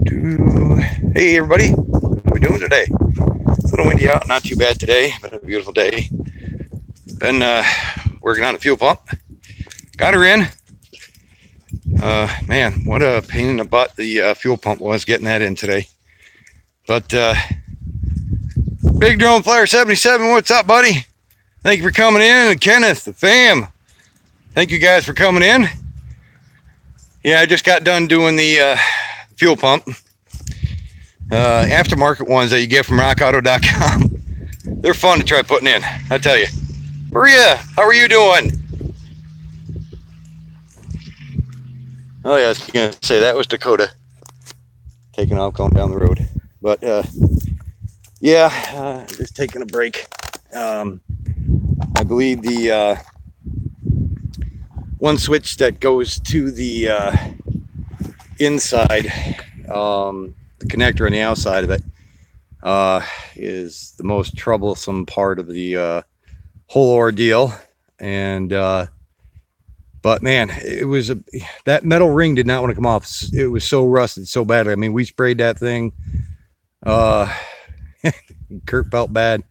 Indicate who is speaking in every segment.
Speaker 1: Hey everybody, what are we doing today? It's a little windy out, not too bad today, but a beautiful day. Been working on the fuel pump. Got her in. Man, what a pain in the butt the fuel pump was getting that in today. But Big Drone Flyer 77, what's up, buddy? Thank you for coming in. And Kenneth, the fam, thank you guys for coming in. Yeah, I just got done doing the fuel pump. Aftermarket ones that you get from rockauto.com. They're fun to try putting in, I tell you. Maria, how are you doing? Oh yeah, I was gonna say that was Dakota taking off going down the road. But just taking a break. I believe the one switch that goes to the inside, the connector on the outside of it, is the most troublesome part of the whole ordeal. And but man, it was that metal ring did not want to come off. It was so rusted so badly. I mean, we sprayed that thing. Kurt felt bad.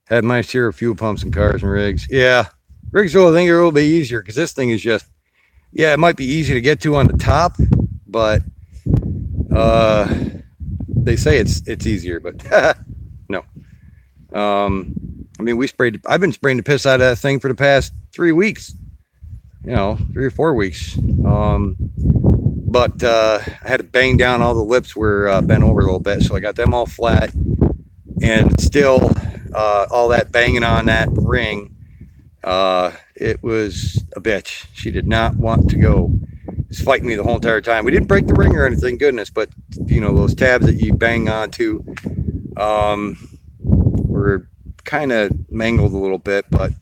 Speaker 1: Had my share of fuel pumps and cars and rigs. Yeah, rigs will, I think, are a little bit easier because this thing is just, yeah, it might be easy to get to on the top, but they say it's easier, but no. I mean, I've been spraying the piss out of that thing for the past 3 weeks, 3 or 4 weeks. But I had to bang down all the lips were bent over a little bit, so I got them all flat, and still all that banging on that ring, it was a bitch. She did not want to go. It's fighting me the whole entire time. We didn't break the ring or anything, goodness, but those tabs that you bang onto were kind of mangled a little bit, but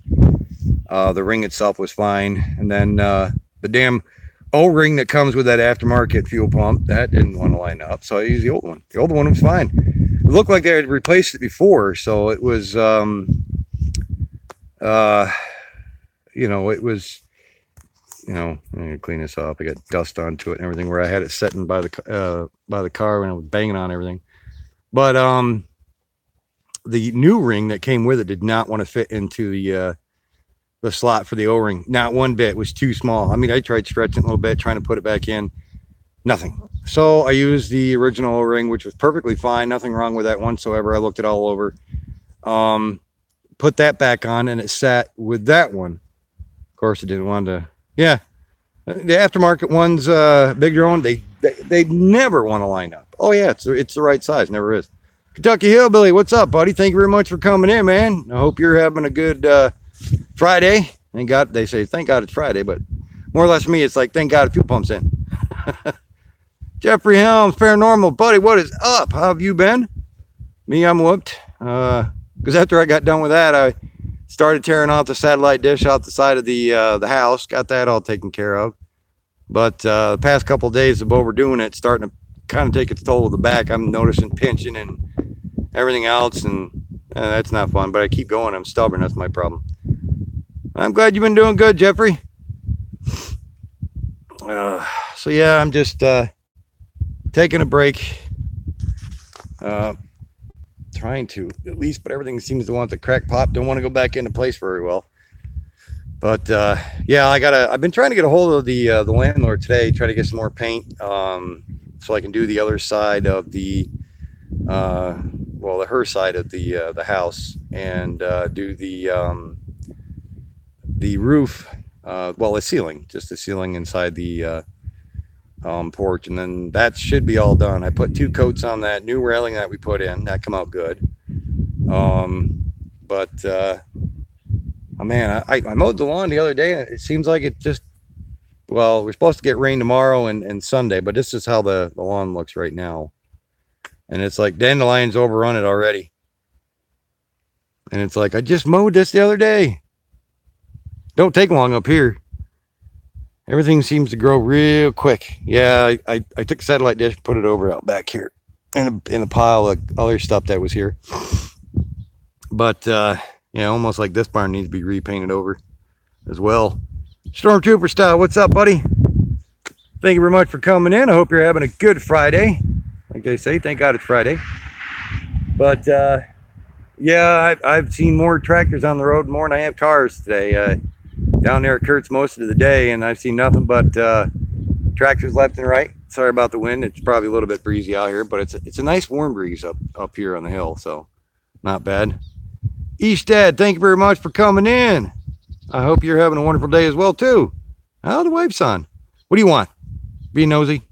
Speaker 1: the ring itself was fine. And then the damn O-ring that comes with that aftermarket fuel pump, that didn't want to line up, so I used the old one. The old one was fine. It looked like they had replaced it before, so it was it was, I'm gonna clean this up. I got dust onto it and everything where I had it sitting by the car when I was banging on everything. But the new ring that came with it did not want to fit into the slot for the O-ring. Not one bit. It was too small. I mean, I tried stretching it a little bit, trying to put it back in. Nothing. So I used the original O-ring, which was perfectly fine. Nothing wrong with that whatsoever. I looked it all over. Put that back on, and it sat with that one. Of course, it didn't want to. Yeah, the aftermarket ones, Big Drone, they never want to line up. Oh yeah, it's the right size. Never is. Kentucky Hillbilly, what's up, buddy? Thank you very much for coming in, man. I hope you're having a good Friday. Thank God, they say thank God it's Friday, but more or less for me, it's like thank God a fuel pump's in. Jeffrey Helms, Paranormal, buddy, what is up? How have you been? Me, I'm whooped. Because after I got done with that, I started tearing off the satellite dish out the side of the house. Got that all taken care of. But the past couple of days of overdoing it, starting to kind of take its toll of the back. I'm noticing pinching and everything else, and that's not fun. But I keep going. I'm stubborn. That's my problem. I'm glad you've been doing good, Jeffrey. So yeah, I'm just taking a break. Trying to at least, but everything seems to want to crack pop. Don't want to go back into place very well. But yeah, I've been trying to get a hold of the landlord today, try to get some more paint, so I can do the other side of the her side of the house, and do the roof, the ceiling, just the ceiling inside the porch, and then that should be all done. I put 2 coats on that new railing that we put in. That come out good. Man, I mowed the lawn the other day, and it seems like it just, we're supposed to get rain tomorrow and Sunday, but this is how the lawn looks right now. And it's like dandelions overrun it already. And it's like, I just mowed this the other day. Don't take long up here. Everything seems to grow real quick. Yeah, I took a satellite dish, put it over out back here in a pile of other stuff that was here. But almost like this barn needs to be repainted over as well. Stormtrooper style, what's up, buddy? Thank you very much for coming in. I hope you're having a good Friday. Like they say, thank God it's Friday. But yeah, I've seen more tractors on the road more than I have cars today. Down there at Kurt's most of the day, and I've seen nothing but tractors left and right. Sorry about the wind. It's probably a little bit breezy out here, but it's a nice warm breeze up here on the hill, so not bad. Eastad, thank you very much for coming in. I hope you're having a wonderful day as well too. How the wife's on? What do you want? Be nosy.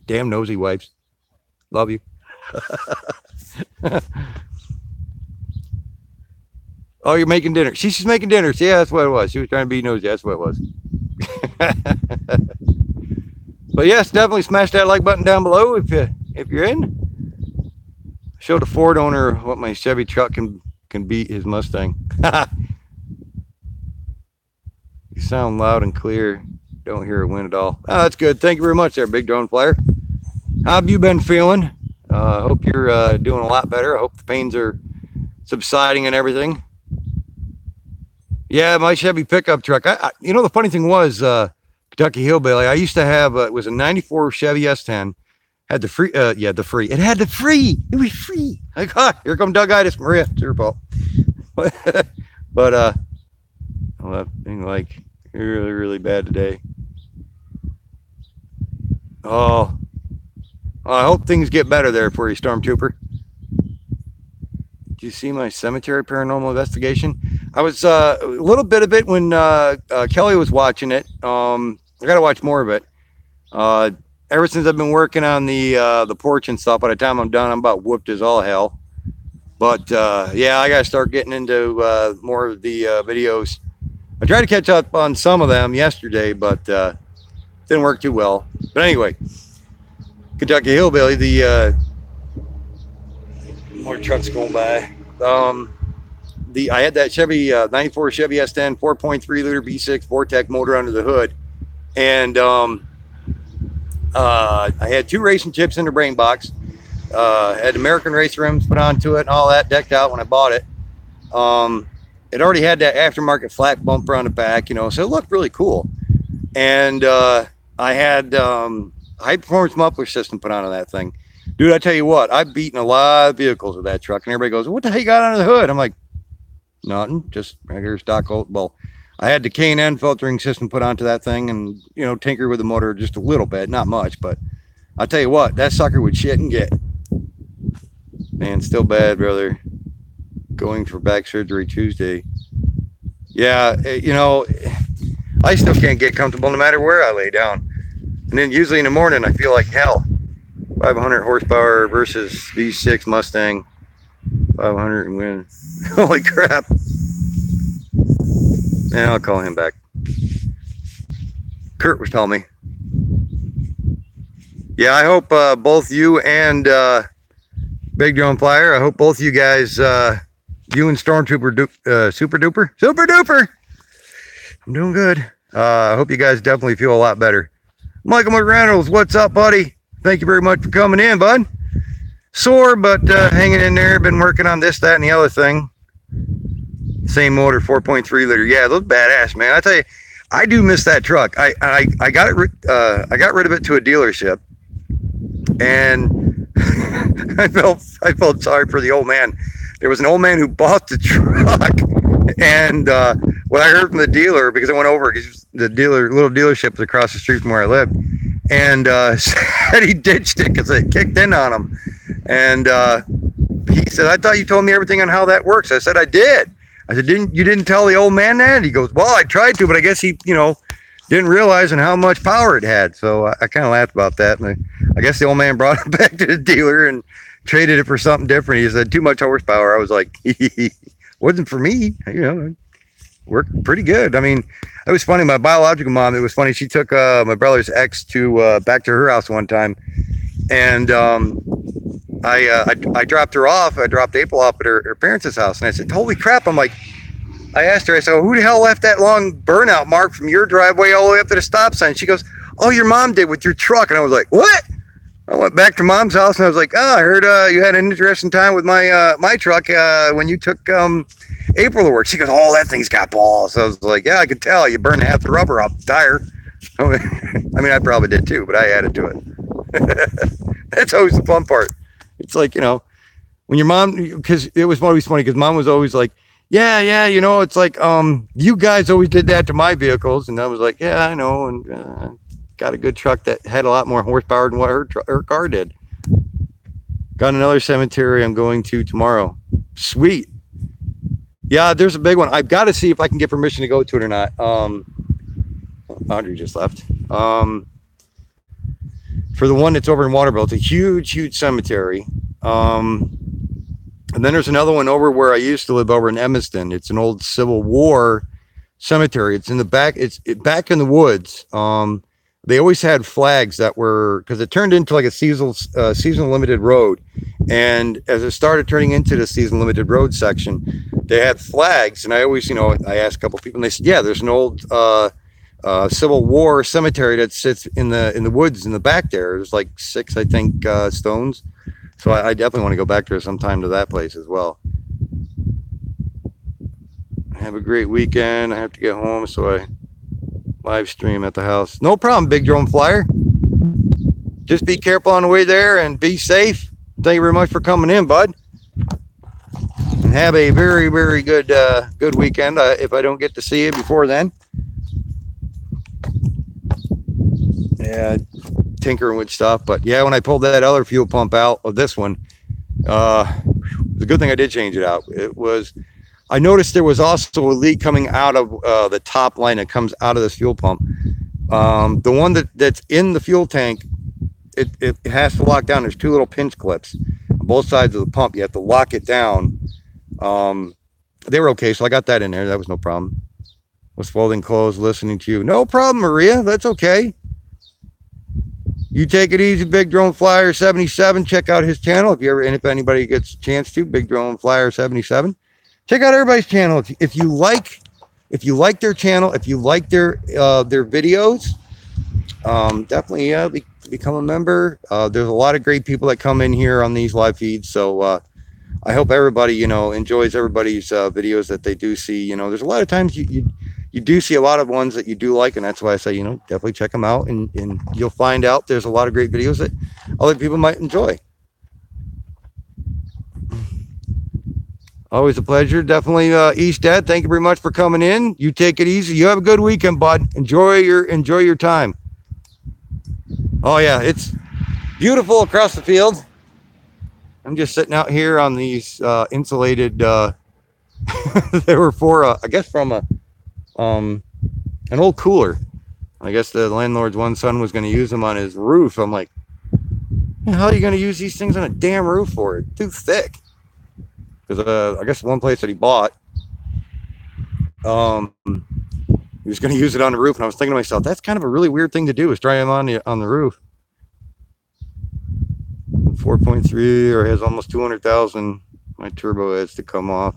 Speaker 1: Damn nosy wipes. Love you. Oh, you're making dinner. She's making dinner. Yeah, that's what it was. She was trying to be nosy. That's what it was. But yes, definitely smash that like button down below if you're in. Show the Ford owner what my Chevy truck can beat his Mustang. You sound loud and clear. Don't hear a wind at all. Oh, that's good. Thank you very much there, Big Drone Flyer. How have you been feeling? I hope you're doing a lot better. I hope the pains are subsiding and everything. Yeah, my Chevy pickup truck. You know, the funny thing was, Kentucky Hillbilly, I used to have, it was a 94 Chevy S10. Had the free, the free. It had the free. It was free. Like, here come Doug Itis, Maria. It's your fault. But, well, that thing, like, really, really bad today. Oh, I hope things get better there for you, Stormtrooper. Did you see my cemetery paranormal investigation? I was a little bit of it when Kelly was watching it. I got to watch more of it. Ever since I've been working on the porch and stuff, by the time I'm done, I'm about whooped as all hell. But yeah, I got to start getting into more of the videos. I tried to catch up on some of them yesterday, but didn't work too well. But anyway, Kentucky Hillbilly, the more trucks going by. I had that Chevy 94 Chevy S10 4.3 liter V6 Vortec motor under the hood, and I had 2 racing chips in the brain box. Had American race rims put onto it and all that decked out when I bought it. It already had that aftermarket flat bumper on the back, you know, so it looked really cool. And I had high performance muffler system put onto that thing. Dude, I tell you what, I've beaten a lot of vehicles with that truck, and everybody goes, "What the hell you got under the hood?" I'm like, nothing, just regular stock old. Well, I had the K&N filtering system put onto that thing, and you know, tinker with the motor just a little bit, not much, but I'll tell you what, that sucker would shit and get. Man, still bad, brother. Going for back surgery Tuesday. Yeah, you know, I still can't get comfortable no matter where I lay down. And then usually in the morning, I feel like hell. 500 horsepower versus V6 Mustang. 500 and win. Holy crap. Yeah, I'll call him back. Kurt was telling me. Yeah, I hope both you and Big Drone Flyer, I hope both you guys, you and Stormtrooper Super Duper. I'm doing good. I hope you guys definitely feel a lot better. Michael McReynolds, what's up, buddy? Thank you very much for coming in, bud. Sore, but hanging in there. Been working on this, that, and the other thing. Same motor, 4.3 liter. Yeah, those badass, man. I tell you, I do miss that truck. I got it. I got rid of it to a dealership, and I felt sorry for the old man. There was an old man who bought the truck, and what I heard from the dealer, because I went over, because the little dealership was across the street from where I lived, and said he ditched it because it kicked in on him. And he said, "I thought you told me everything on how that works." I said, "I did." I said, you didn't tell the old man that?" He goes, "Well, I tried to, but I guess he, you know, didn't realize and how much power it had." So I kind of laughed about that. And I guess the old man brought it back to the dealer and traded it for something different. He said, "Too much horsepower." I was like, wasn't for me, you know. Worked pretty good. I mean, it was funny. My biological mom, it was funny. She took my brother's ex to back to her house one time, and I dropped her off. I dropped April off at her parents' house, and I said, "Holy crap!" I'm like, I asked her. I said, "Who the hell left that long burnout mark from your driveway all the way up to the stop sign?" She goes, "Oh, your mom did with your truck." And I was like, "What?" I went back to mom's house, and I was like, "Oh, I heard you had an interesting time with my truck when you took April will work. She goes, oh, that thing's got balls. So I was like, yeah, I could tell. You burned half the rubber off the tire. I mean, I probably did too, but I added to it. That's always the fun part. It's like, when your mom, because it was always funny because mom was always like, yeah, it's like, you guys always did that to my vehicles. And I was like, yeah, I know. And got a good truck that had a lot more horsepower than what her car did. Got another cemetery I'm going to tomorrow. Sweet. Yeah, there's a big one. I've got to see if I can get permission to go to it or not. Audrey just left. For the one that's over in Waterville, it's a huge cemetery. And then there's another one over where I used to live over in Evanston. It's an old Civil War cemetery. It's in the back. It's back in the woods. They always had flags that were, because it turned into like a seasonal limited road. And as it started turning into the season limited road section, they had flags. And I always, I asked a couple people and they said, yeah, there's an old Civil War cemetery that sits in the woods in the back there. There's like 6, I think, stones. So I definitely want to go back there sometime to that place as well. Have a great weekend. I have to get home, so I live stream at the house. No problem, Big Drone Flyer. Just be careful on the way there and be safe. Thank you very much for coming in, bud. And have a very, very good weekend. If I don't get to see you before then. Yeah, tinkering with stuff. But yeah, when I pulled that other fuel pump out of this one, the good thing I did change it out. I noticed there was also a leak coming out of the top line that comes out of this fuel pump. The one that's in the fuel tank, it has to lock down. There's 2 little pinch clips on both sides of the pump. You have to lock it down. They were okay, so I got that in there. That was no problem. Was folding clothes, listening to you. No problem, Maria. That's okay. You take it easy, Big Drone Flyer 77. Check out his channel if anybody gets a chance to. Big Drone Flyer 77. Check out everybody's channel. If you like their channel, if you like their videos, definitely become a member. There's a lot of great people that come in here on these live feeds. So I hope everybody enjoys everybody's videos that they do see. There's a lot of times you do see a lot of ones that you do like, and that's why I say definitely check them out, and you'll find out there's a lot of great videos that other people might enjoy. Always a pleasure. Definitely, East Dad. Thank you very much for coming in. You take it easy. You have a good weekend, bud. Enjoy your time. Oh yeah, it's beautiful across the field. I'm just sitting out here on these insulated. They were I guess from an old cooler. I guess the landlord's one son was going to use them on his roof. I'm like, how are you going to use these things on a damn roof for? It's too thick. Because I guess one place that he bought, he was going to use it on the roof, and I was thinking to myself, that's kind of a really weird thing to do, is try him on the roof. 4.3, or has almost 200,000. My turbo has to come off.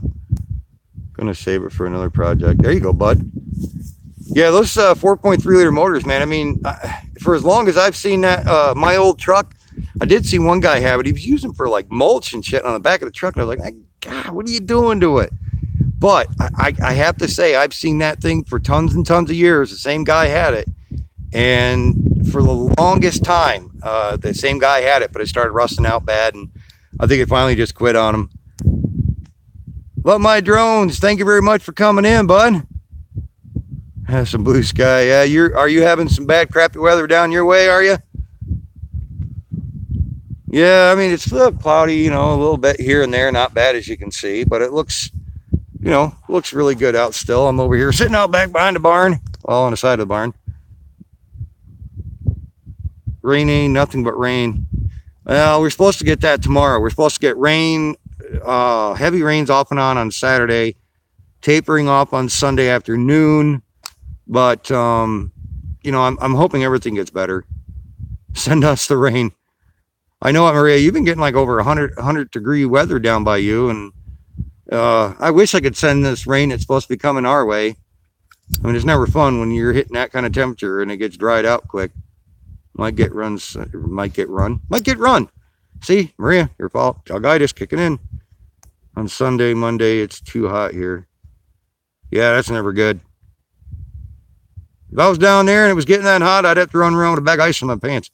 Speaker 1: Gonna save it for another project. There you go, bud. Yeah, those 4.3 liter motors, man. I mean, for as long as I've seen that, my old truck, I did see one guy have it. He was using for like mulch and shit on the back of the truck. And I was like, God, what are you doing to it? But I have to say, I've seen that thing for tons and tons of years. The same guy had it. And for the longest time, the same guy had it, but it started rusting out bad. And I think it finally just quit on him. Love my drones. Thank you very much for coming in, bud. Have some blue sky. Yeah, are you having some bad, crappy weather down your way, are you? Yeah, I mean, it's a little cloudy, a little bit here and there, not bad as you can see, but it looks, looks really good out still. I'm over here sitting out back behind the barn, all on the side of the barn. Raining, nothing but rain. Well, we're supposed to get that tomorrow. We're supposed to get rain, heavy rains off and on Saturday, tapering off on Sunday afternoon. But, I'm hoping everything gets better. Send us the rain. I know it, Maria, you've been getting like over 100 degree weather down by you. And I wish I could send this rain that's supposed to be coming our way. I mean, it's never fun when you're hitting that kind of temperature and it gets dried out quick. Might get run. See, Maria, your fault. Jalgitis kicking in. On Sunday, Monday, it's too hot here. Yeah, that's never good. If I was down there and it was getting that hot, I'd have to run around with a bag of ice in my pants.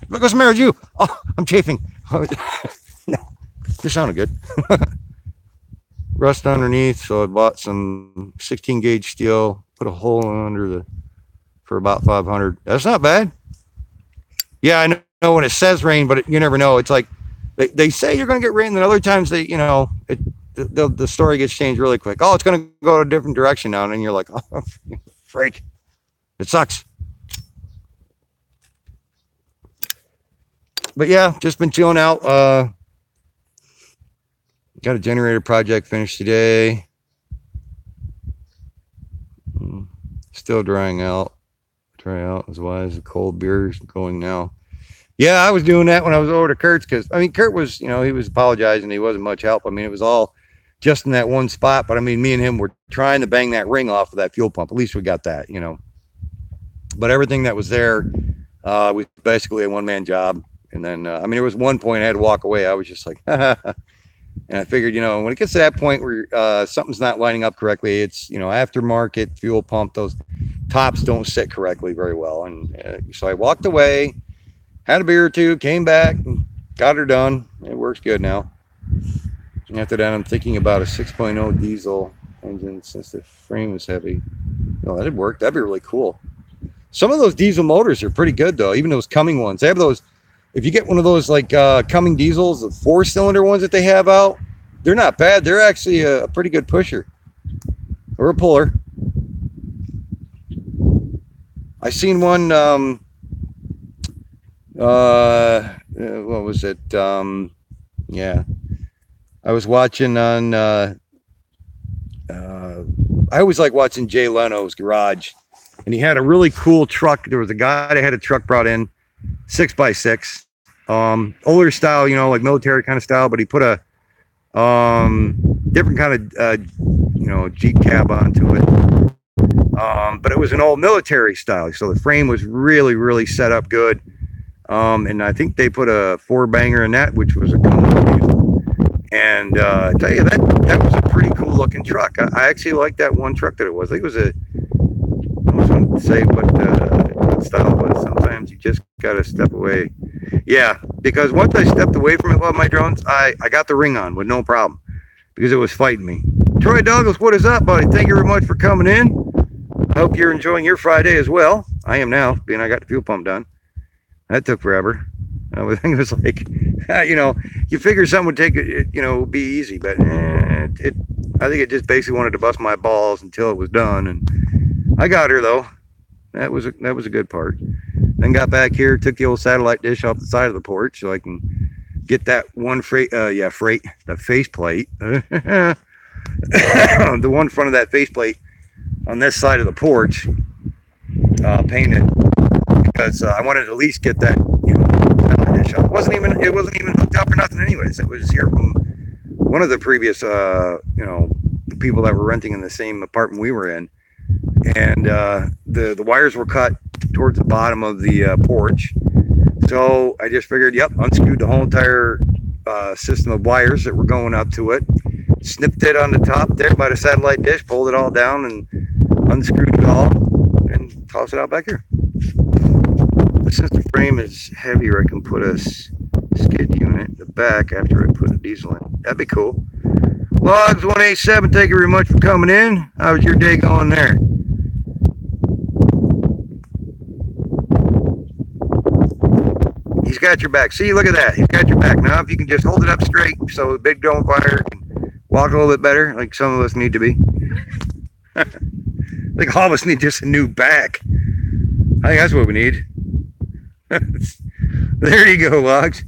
Speaker 1: Look, what's the matter with you? Oh, I'm chafing. No, this sounded good. Rust underneath, so I bought some 16 gauge steel, put a hole under the for about 500. That's not bad. Yeah, I know when it says rain, but you never know. It's like they say you're going to get rain, and other times the story gets changed really quick. Oh, it's going to go a different direction now, and you're like, oh, freak. It sucks. But yeah, just been chilling out. Got a generator project finished today. Still drying out. Dry out as wise. The cold beer's going now. Yeah, I was doing that when I was over to Kurt's because Kurt was, he was apologizing. He wasn't much help. It was all just in that one spot. But me and him were trying to bang that ring off of that fuel pump. At least we got that, But everything that was there was basically a one-man job. And then, there was one point I had to walk away. I was just like, and I figured, when it gets to that point where something's not lining up correctly, it's, aftermarket fuel pump, those tops don't sit correctly very well. And so I walked away, had a beer or two, came back, and got her done. It works good now. And after that, I'm thinking about a 6.0 diesel engine since the frame is heavy. That'd work. That'd be really cool. Some of those diesel motors are pretty good, though, even those Cumming ones. They have those. If you get one of those like Cumming diesels, the 4-cylinder ones that they have out, they're not bad. They're actually a pretty good pusher or a puller. I seen one. What was it? Yeah, I was watching on. I always like watching Jay Leno's Garage, and he had a really cool truck. There was a guy that had a truck brought in. 6x6, older style, like military kind of style, but he put a different kind of Jeep cab onto it, but it was an old military style, so the frame was really, really set up good, and I think they put a 4-banger in that, which was a Cummins, and I tell you, that was a pretty cool looking truck. I actually liked that one truck that it was. I think it was I was going to say what style was. Sometimes you just got to step away. Yeah, because once I stepped away from it, Love My Drones, I got the ring on with no problem because it was fighting me. Troy Douglas, what is up, buddy? Thank you very much for coming in. I hope you're enjoying your Friday as well. I am now, being I got the fuel pump done. That took forever. I think it was like, you figure something would take it, be easy, but I think it just basically wanted to bust my balls until it was done, and I got her though. That was a good part. Then got back here, took the old satellite dish off the side of the porch so I can get that one the faceplate, the one front of that faceplate on this side of the porch painted because I wanted to at least get that satellite dish off. It wasn't even hooked up or nothing anyways. It was here from one of the previous people that were renting in the same apartment we were in. And the wires were cut towards the bottom of the porch, so I just figured, unscrewed the whole entire system of wires that were going up to it, snipped it on the top there by the satellite dish, pulled it all down, and unscrewed it all, and tossed it out back here. Since the frame is heavier, I can put a skid unit in the back after I put a diesel in. That'd be cool. Logs 187, thank you very much for coming in. How was your day going there? He's got your back. See, look at that. He's got your back. Now, if you can just hold it up straight so the big don't fire and walk a little bit better, like some of us need to be. I think all of us need just a new back. I think that's what we need. There you go, Logs.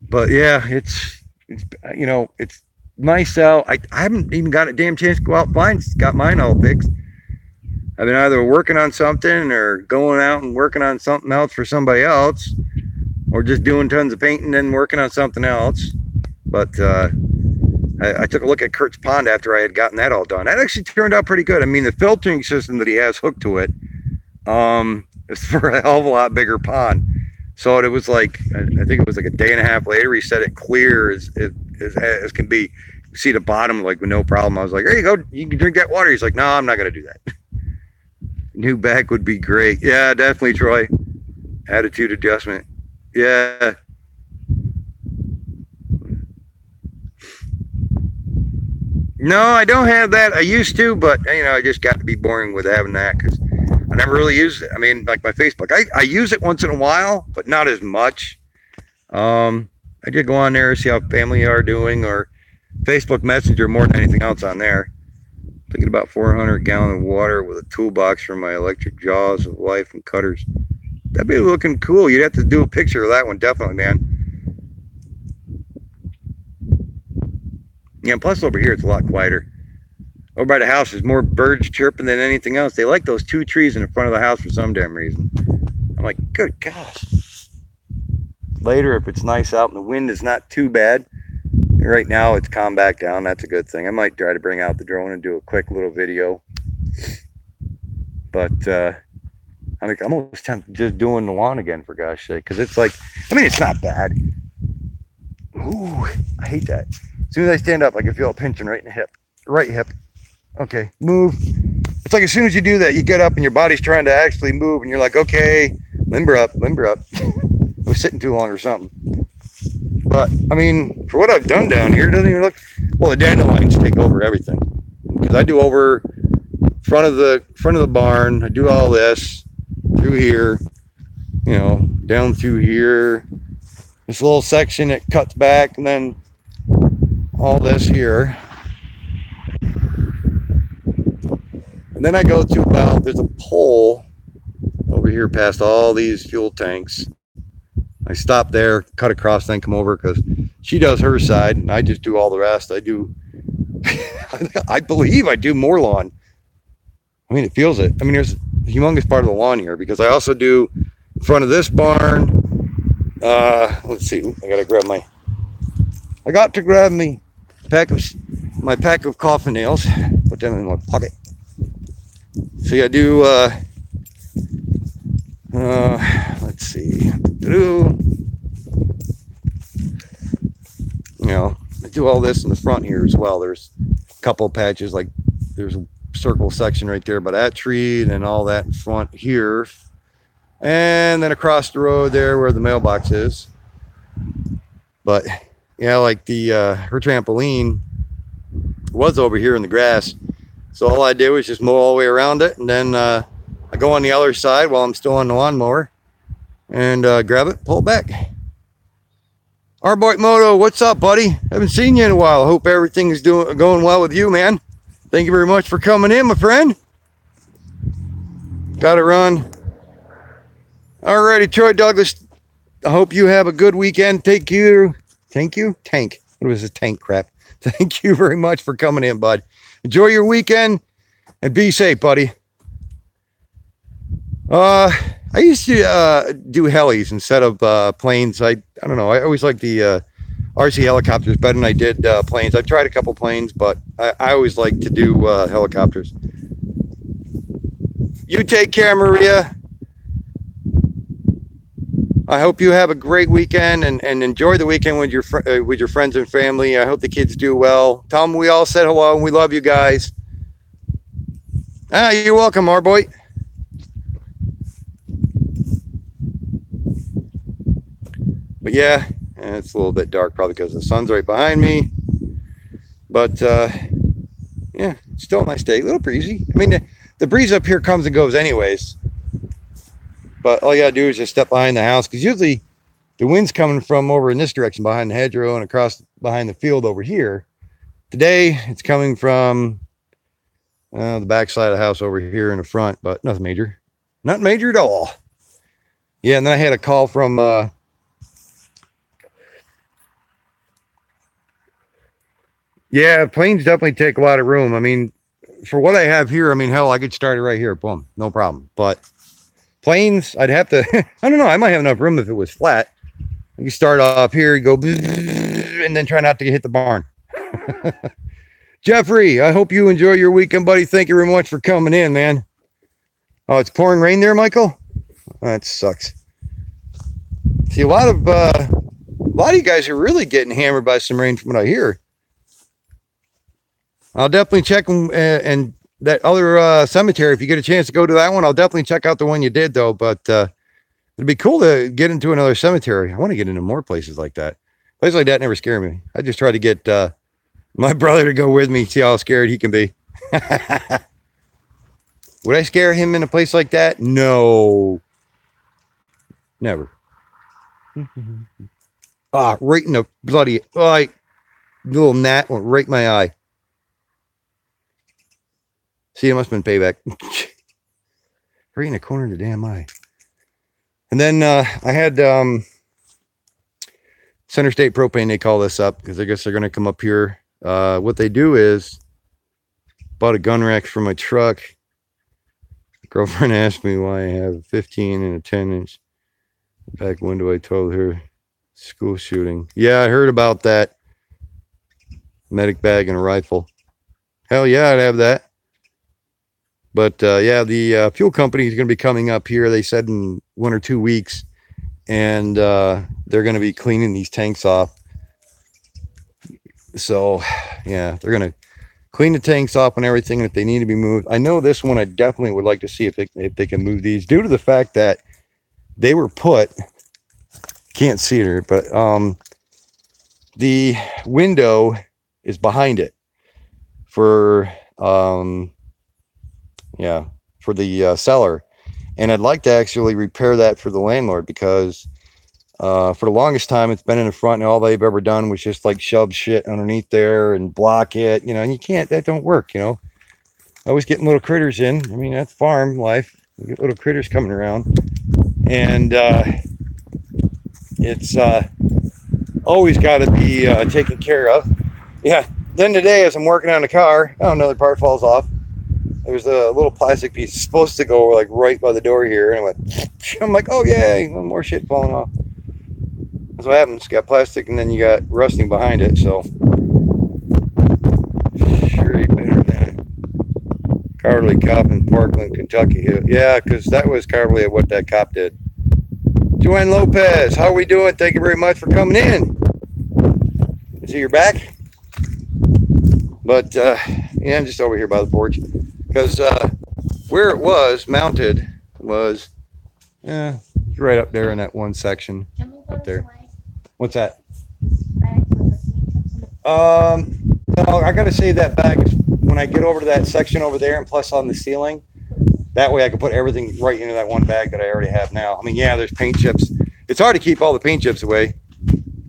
Speaker 1: But yeah, it's nice out. I haven't even got a damn chance to go out and got mine all fixed. I've been either working on something or going out and working on something else for somebody else, or just doing tons of painting and working on something else. But I took a look at Kurt's pond after I had gotten that all done. That actually turned out pretty good. The filtering system that he has hooked to it is for a hell of a lot bigger pond. So it was like, I think it was like a day and a half later, he said it clear as can be. You see the bottom, like with no problem. I was like, there you go, you can drink that water. He's like, no, I'm not going to do that. New back would be great. Yeah, definitely, Troy. Attitude adjustment. Yeah. No, I don't have that. I used to, but I just got to be boring with having that because I never really used it. I mean, like my Facebook, I use it once in a while, but not as much. I did go on there, see how family are doing, or Facebook Messenger more than anything else on there. Thinking about 400-gallon of water with a toolbox for my electric jaws of life and cutters. That'd be looking cool. You'd have to do a picture of that one, definitely, man. Yeah, plus over here it's a lot quieter. Over by the house, there's more birds chirping than anything else. They like those 2 trees in the front of the house for some damn reason. I'm like, good gosh. Later, if it's nice out and the wind is not too bad. Right now, it's calmed back down. That's a good thing. I might try to bring out the drone and do a quick little video. But I'm almost tempted just doing the lawn again, for gosh sake. Because it's like, it's not bad. Ooh, I hate that. As soon as I stand up, I can feel a pinching right in the hip. Right hip. Okay, move. It's like as soon as you do that, you get up and your body's trying to actually move, and you're like, okay, limber up, limber up. I was sitting too long or something. But, for what I've done down here, it doesn't even look... Well, the dandelions take over everything. Because I do over front of the barn. I do all this through here, down through here. This little section that cuts back, and then all this here. And then I go to there's a pole over here past all these fuel tanks. I stop there, cut across, then come over because she does her side and I just do all the rest. I do, I believe I do more lawn. It feels it. There's a humongous part of the lawn here because I also do in front of this barn. Let's see. I got to grab my pack of coffin nails, put them in my pocket. See, I do, let's see, I do all this in the front here as well. There's a couple of patches, like there's a circle section right there by that tree, and then all that in front here. And then across the road there where the mailbox is. But, like her trampoline was over here in the grass. So all I did was just mow all the way around it, and then I go on the other side while I'm still on the lawnmower and grab it, pull it back. Arboit Moto, what's up, buddy? Haven't seen you in a while. I hope everything is going well with you, man. Thank you very much for coming in, my friend. Got to run. Alrighty, Troy Douglas. I hope you have a good weekend. Thank you. Tank. What was this tank crap? Thank you very much for coming in, bud. Enjoy your weekend and be safe, buddy. I used to do helis instead of planes. I don't know. I always liked the RC helicopters better than I did planes. I've tried a couple planes, but I always like to do helicopters. You take care, Maria. I hope you have a great weekend and enjoy the weekend with your friends and family. I hope the kids do well. Tell them we all said hello and we love you guys. You're welcome, Arboy. But yeah, it's a little bit dark probably because the sun's right behind me. But yeah, it's still a nice day. A little breezy. The breeze up here comes and goes anyways. But all you gotta do is just step behind the house because usually the wind's coming from over in this direction behind the hedgerow and across behind the field over here. Today it's coming from the back side of the house over here in the front, but nothing major. Not major at all. Yeah, and then I had a call from yeah, planes definitely take a lot of room. For what I have here, hell, I could start it right here. Boom, no problem. But planes, I'd have to, I don't know, I might have enough room if it was flat. You start off here, you go, and then try not to hit the barn. Jeffrey, I hope you enjoy your weekend, buddy. Thank you very much for coming in, man. Oh, it's pouring rain there, Michael? That sucks. See, a lot of you guys are really getting hammered by some rain from what I hear. I'll definitely check them and that other cemetery. If you get a chance to go to that one, I'll definitely check out the one you did though. But it'd be cool to get into another cemetery. I want to get into more places like that. Places like that never scare me. I just try to get my brother to go with me, see how scared he can be. Would I scare him in a place like that? No. Never. Right in the bloody little gnat went right in my eye. See, it must have been payback. Right in the corner of the damn eye. And then I had Center State Propane, they call this up because I guess they're going to come up here. What they do is bought a gun rack for my truck. Girlfriend asked me why I have a 15 and a 10-inch back window. I told her school shooting. Yeah, I heard about that. Medic bag and a rifle. Hell yeah, I'd have that. But yeah, the fuel company is going to be coming up here. They said in 1 or 2 weeks, and they're going to be cleaning these tanks off. So yeah, they're going to clean the tanks off and everything. And if they need to be moved, I know this one I definitely would like to see if they can move these due to the fact that they were put. Can't see it, but the window is behind it for for the seller, and I'd like to actually repair that for the landlord because for the longest time it's been in the front and all they've ever done was just like shove shit underneath there and block it, and you can't, that don't work, always getting little critters in. I mean, that's farm life. You get little critters coming around, and it's always got to be taken care of. Yeah. Then today, as I'm working on the car, another part falls off. There was a little plastic piece supposed to go like right by the door here, and I went. I'm like, oh yeah, more shit falling off. That's what happens. You got plastic, and then you got rusting behind it. So sure, you better than Carly cop in Parkland, Kentucky. Yeah, because that was probably what that cop did. Joanne Lopez, how are we doing? Thank you very much for coming in. See, you're back. But yeah, I'm just over here by the porch because where it was mounted was right up there in that one section up there. What's that? No, I gotta save that bag when I get over to that section over there, and plus on the ceiling. That way I can put everything right into that one bag that I already have now. I mean, yeah, there's paint chips. It's hard to keep all the paint chips away.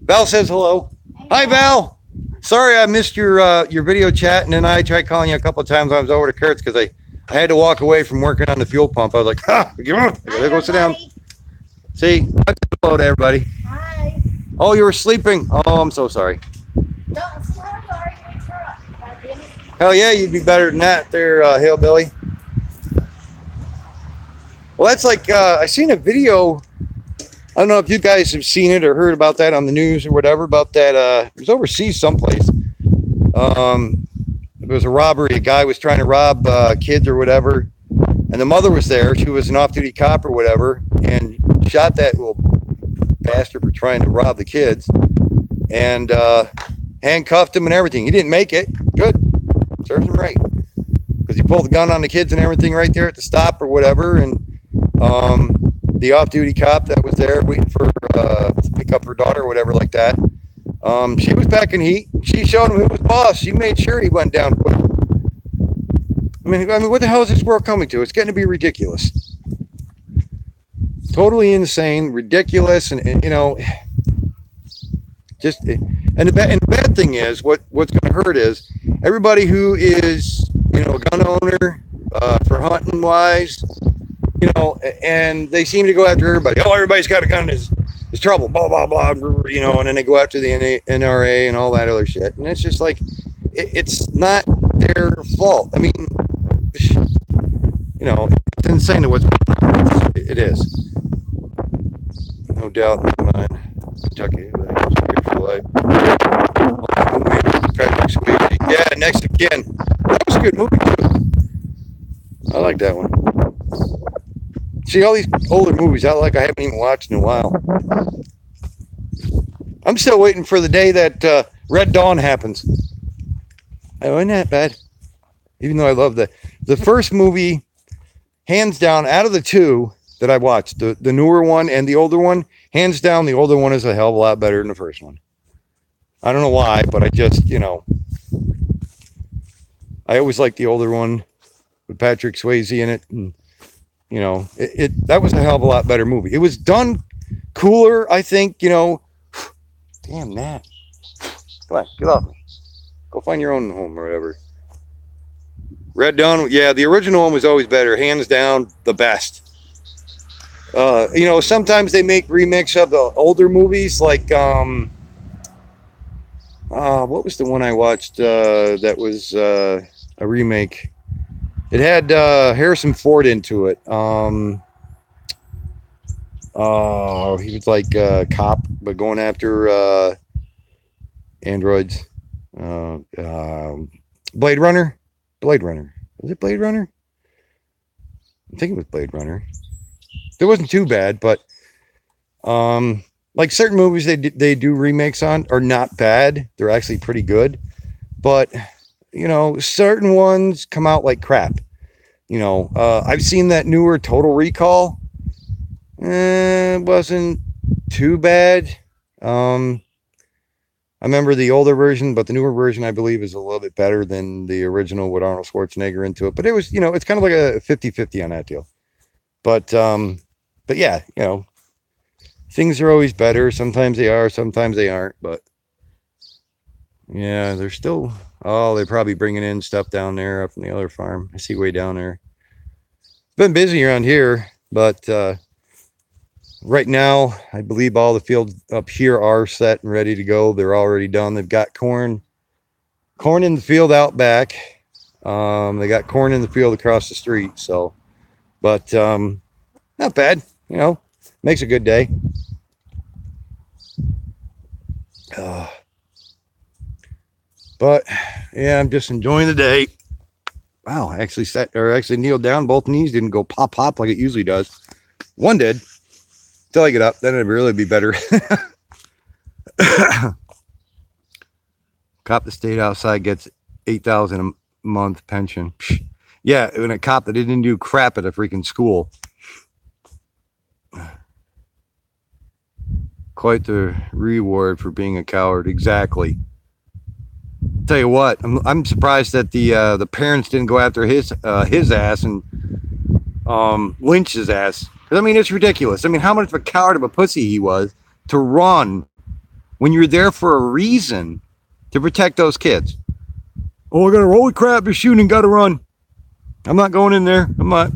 Speaker 1: Val says hello. Hi, Val. Sorry I missed your video chat, and then I tried calling you a couple of times when I was over to Kurt's because I had to walk away from working on the fuel pump. I was like, give on. I gotta go sit down. See, hello to everybody.
Speaker 2: Hi.
Speaker 1: Oh, you were sleeping. Oh, I'm so sorry.
Speaker 2: Don't slow your truck.
Speaker 1: Hell yeah, you'd be better than that there, hillbilly. Well, that's like, I seen a video. I don't know if you guys have seen it or heard about that on the news or whatever, about that. It was overseas someplace. It was a robbery. A guy was trying to rob kids or whatever. And the mother was there. She was an off-duty cop or whatever, and shot that little bastard for trying to rob the kids. And handcuffed him and everything. He didn't make it. Good. Serves him right. Because he pulled the gun on the kids and everything right there at the stop or whatever. And the off-duty cop that was there waiting for to pick up her daughter or whatever like that, she was back in heat. She showed him who was boss. She made sure he went down quick. I mean, what the hell is this world coming to? It's getting to be ridiculous. Totally insane, ridiculous, and just. And the bad thing is, what's going to hurt is everybody who is, a gun owner, for hunting wise, and they seem to go after everybody. Oh, everybody's got a gun is trouble, blah, blah, blah, and then they go after the NRA and all that other shit. And it's just like, it's not their fault. I mean, it's insane to what's going on. It is. No doubt in my mind. Kentucky, yeah, Next Again. That was a good movie too. I like that one. See, all these older movies I like, I haven't even watched in a while. I'm still waiting for the day that Red Dawn happens. Oh, isn't that bad? Even though I love the first movie, hands down, out of the two that I watched, the newer one and the older one, hands down, the older one is a hell of a lot better than the first one. I don't know why, but I just, I always liked the older one with Patrick Swayze in it. And, that was a hell of a lot better movie. It was done cooler, I think, Damn that. Come on, get off me. Go find your own home or whatever. Red Dawn, yeah, the original one was always better. Hands down, the best. Sometimes they make remakes of the older movies, like, what was the one I watched that was a remake? It had Harrison Ford into it. He was like a cop, but going after androids. Blade Runner. Was it Blade Runner? I think it was Blade Runner. It wasn't too bad, but like certain movies they do remakes on are not bad. They're actually pretty good, but certain ones come out like crap. I've seen that newer Total Recall. It wasn't too bad. I remember the older version, but the newer version, I believe, is a little bit better than the original with Arnold Schwarzenegger into it. But it was, it's kind of like a 50-50 on that deal. But yeah, things are always better. Sometimes they are, sometimes they aren't. But yeah, they're still, they're probably bringing in stuff down there up in the other farm. I see way down there. It's been busy around here, but right now, I believe all the fields up here are set and ready to go. They're already done. They've got corn in the field out back. They got corn in the field across the street. So, but not bad. Makes a good day. But yeah, I'm just enjoying the day. Wow, I actually kneeled down. Both knees didn't go pop like it usually does. One did. Till I get up, then it'd really be better. Cop that stayed outside gets $8,000 a month pension. Yeah, and a cop that didn't do crap at a freaking school. Quite the reward for being a coward. Exactly. Tell you what, I'm surprised that the parents didn't go after his ass and lynch his ass. I mean, it's ridiculous. I mean, how much of a coward of a pussy he was to run when you're there for a reason to protect those kids. Oh, I got to holy crap, you're shooting, got to run. I'm not going in there. I'm not.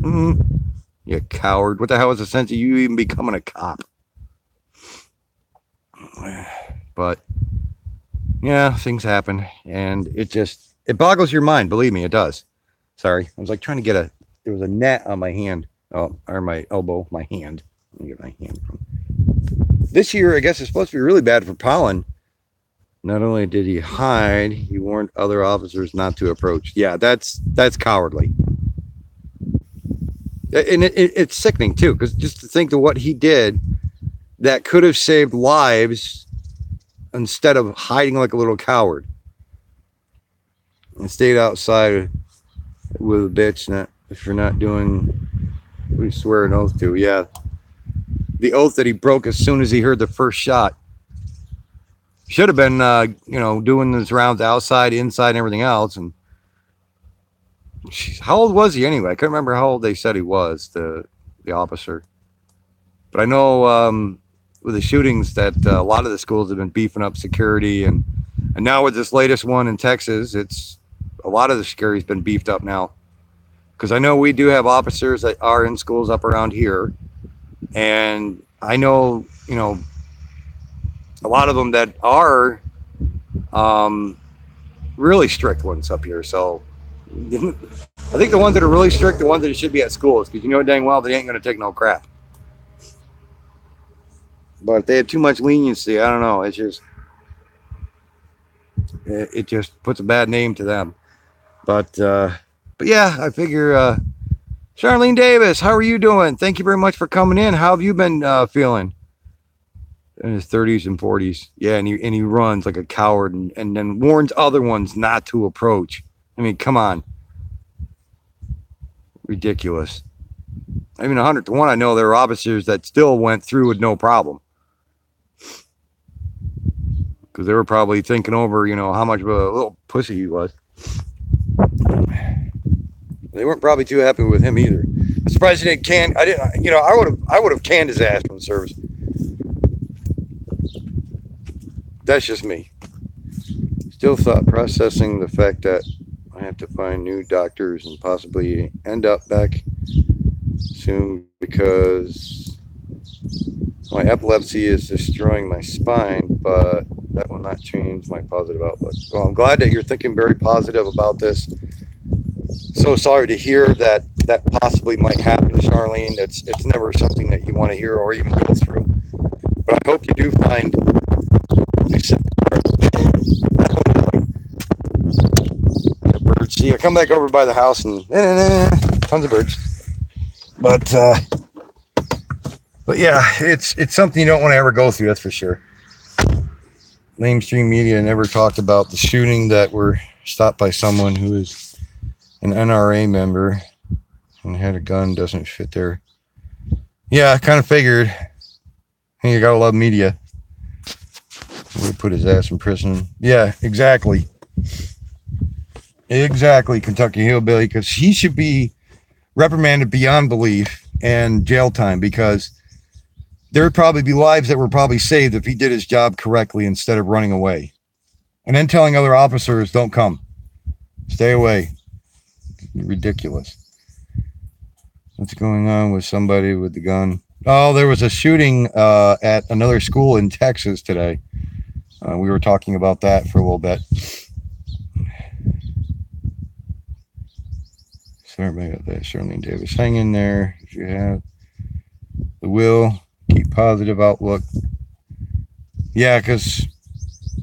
Speaker 1: You coward. What the hell is the sense of you even becoming a cop? But yeah, things happen, and it boggles your mind. Believe me, it does. Sorry, I was like trying to there was a net on my hand. Oh, or my elbow, my hand. Let me get my hand from. This year, I guess it's supposed to be really bad for pollen. Not only did he hide, he warned other officers not to approach. Yeah, that's cowardly. And it's sickening too, because just to think of what he did that could have saved lives instead of hiding like a little coward. And stayed outside with a bitch for not doing. We swear an oath to, yeah. The oath that he broke as soon as he heard the first shot. Should have been, doing his rounds outside, inside, and everything else. And how old was he anyway? I couldn't remember how old they said he was, the officer. But I know with the shootings that a lot of the schools have been beefing up security, and now with this latest one in Texas, it's a lot of the security's been beefed up now. Because I know we do have officers that are in schools up around here. And I know, a lot of them that are really strict ones up here. So I think the ones that are really strict, the ones that should be at schools, because dang well they ain't going to take no crap. But if they have too much leniency, I don't know. It's just, it just puts a bad name to them. But yeah, I figure Charlene Davis, how are you doing? Thank you very much for coming in. How have you been feeling? In his 30s and 40s. Yeah, and he runs like a coward and then warns other ones not to approach. I mean, come on. Ridiculous. I mean, 100 to 1, I know there are officers that still went through with no problem. Because they were probably thinking over, how much of a little pussy he was. They weren't probably too happy with him either. I'm surprised he didn't can. I didn't. I would have canned his ass from the service. That's just me. Still thought processing the fact that I have to find new doctors and possibly end up back soon because my epilepsy is destroying my spine, but that will not change my positive outlook. Well, I'm glad that you're thinking very positive about this. So sorry to hear that possibly might happen to Charlene. It's never something that you want to hear or even go through. But I hope you do find. Birds. See, I come back over by the house and tons of birds. But yeah, it's something you don't want to ever go through. That's for sure. Mainstream media never talked about the shooting that were stopped by someone who is an NRA member and had a gun. Doesn't fit there. Yeah, I kind of figured. And you gotta love media. We put his ass in prison. Yeah, exactly. Exactly, Kentucky Hillbilly, because he should be reprimanded beyond belief and jail time, because there would probably be lives that were probably saved if he did his job correctly instead of running away. And then telling other officers, don't come. Stay away. Ridiculous. What's going on with somebody with the gun? Oh, there was a shooting at another school in Texas today. We were talking about that for a little bit. Sorry about that, Charlene Davis. Hang in there if you have the will. Keep positive outlook. Yeah, because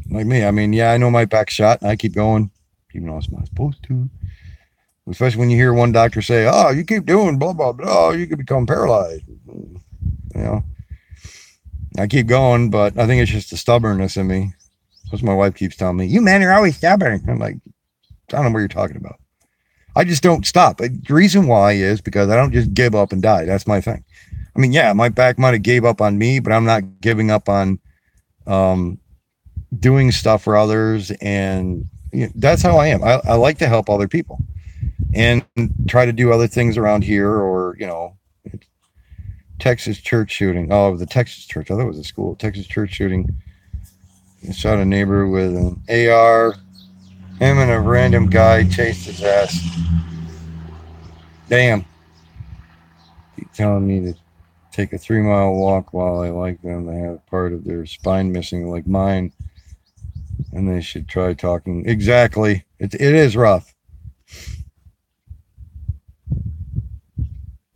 Speaker 1: like me, I mean, yeah, I know my back's shot and I keep going, even though I'm not supposed to. Especially when you hear one doctor say, oh, you keep doing blah, blah, blah, you could become paralyzed. I keep going, but I think it's just the stubbornness in me. That's what my wife keeps telling me. You men are always stubborn. I'm like, I don't know what you're talking about. I just don't stop. The reason why is because I don't just give up and die. That's my thing. I mean, yeah, my back might have gave up on me, but I'm not giving up on doing stuff for others. And that's how I am. I like to help other people and try to do other things around here, or, Texas church shooting. Oh, the Texas church. I thought it was a school. Texas church shooting. I shot a neighbor with an AR. Him and a random guy chased his ass. Damn. Keep telling me to take a 3-mile walk while I like them to have part of their spine missing like mine. And they should try talking. Exactly. It is rough.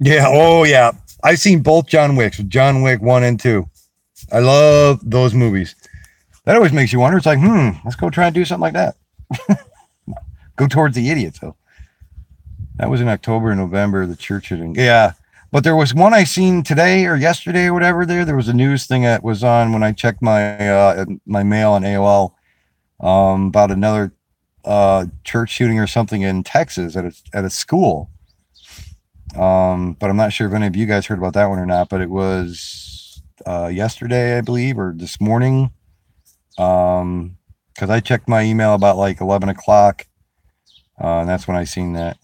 Speaker 1: Yeah. Oh, yeah. I've seen both John Wicks, John Wick 1 and 2. I love those movies. That always makes you wonder. It's like, let's go try and do something like that. Go towards the idiots, though. That was in October and November, the church shooting. Yeah. But there was one I seen today or yesterday or whatever there was a news thing that was on when I checked my my mail on AOL about another church shooting or something in Texas at a school. But I'm not sure if any of you guys heard about that one or not, but it was yesterday, I believe, or this morning. Because I checked my email about like 11 o'clock, and that's when I seen that.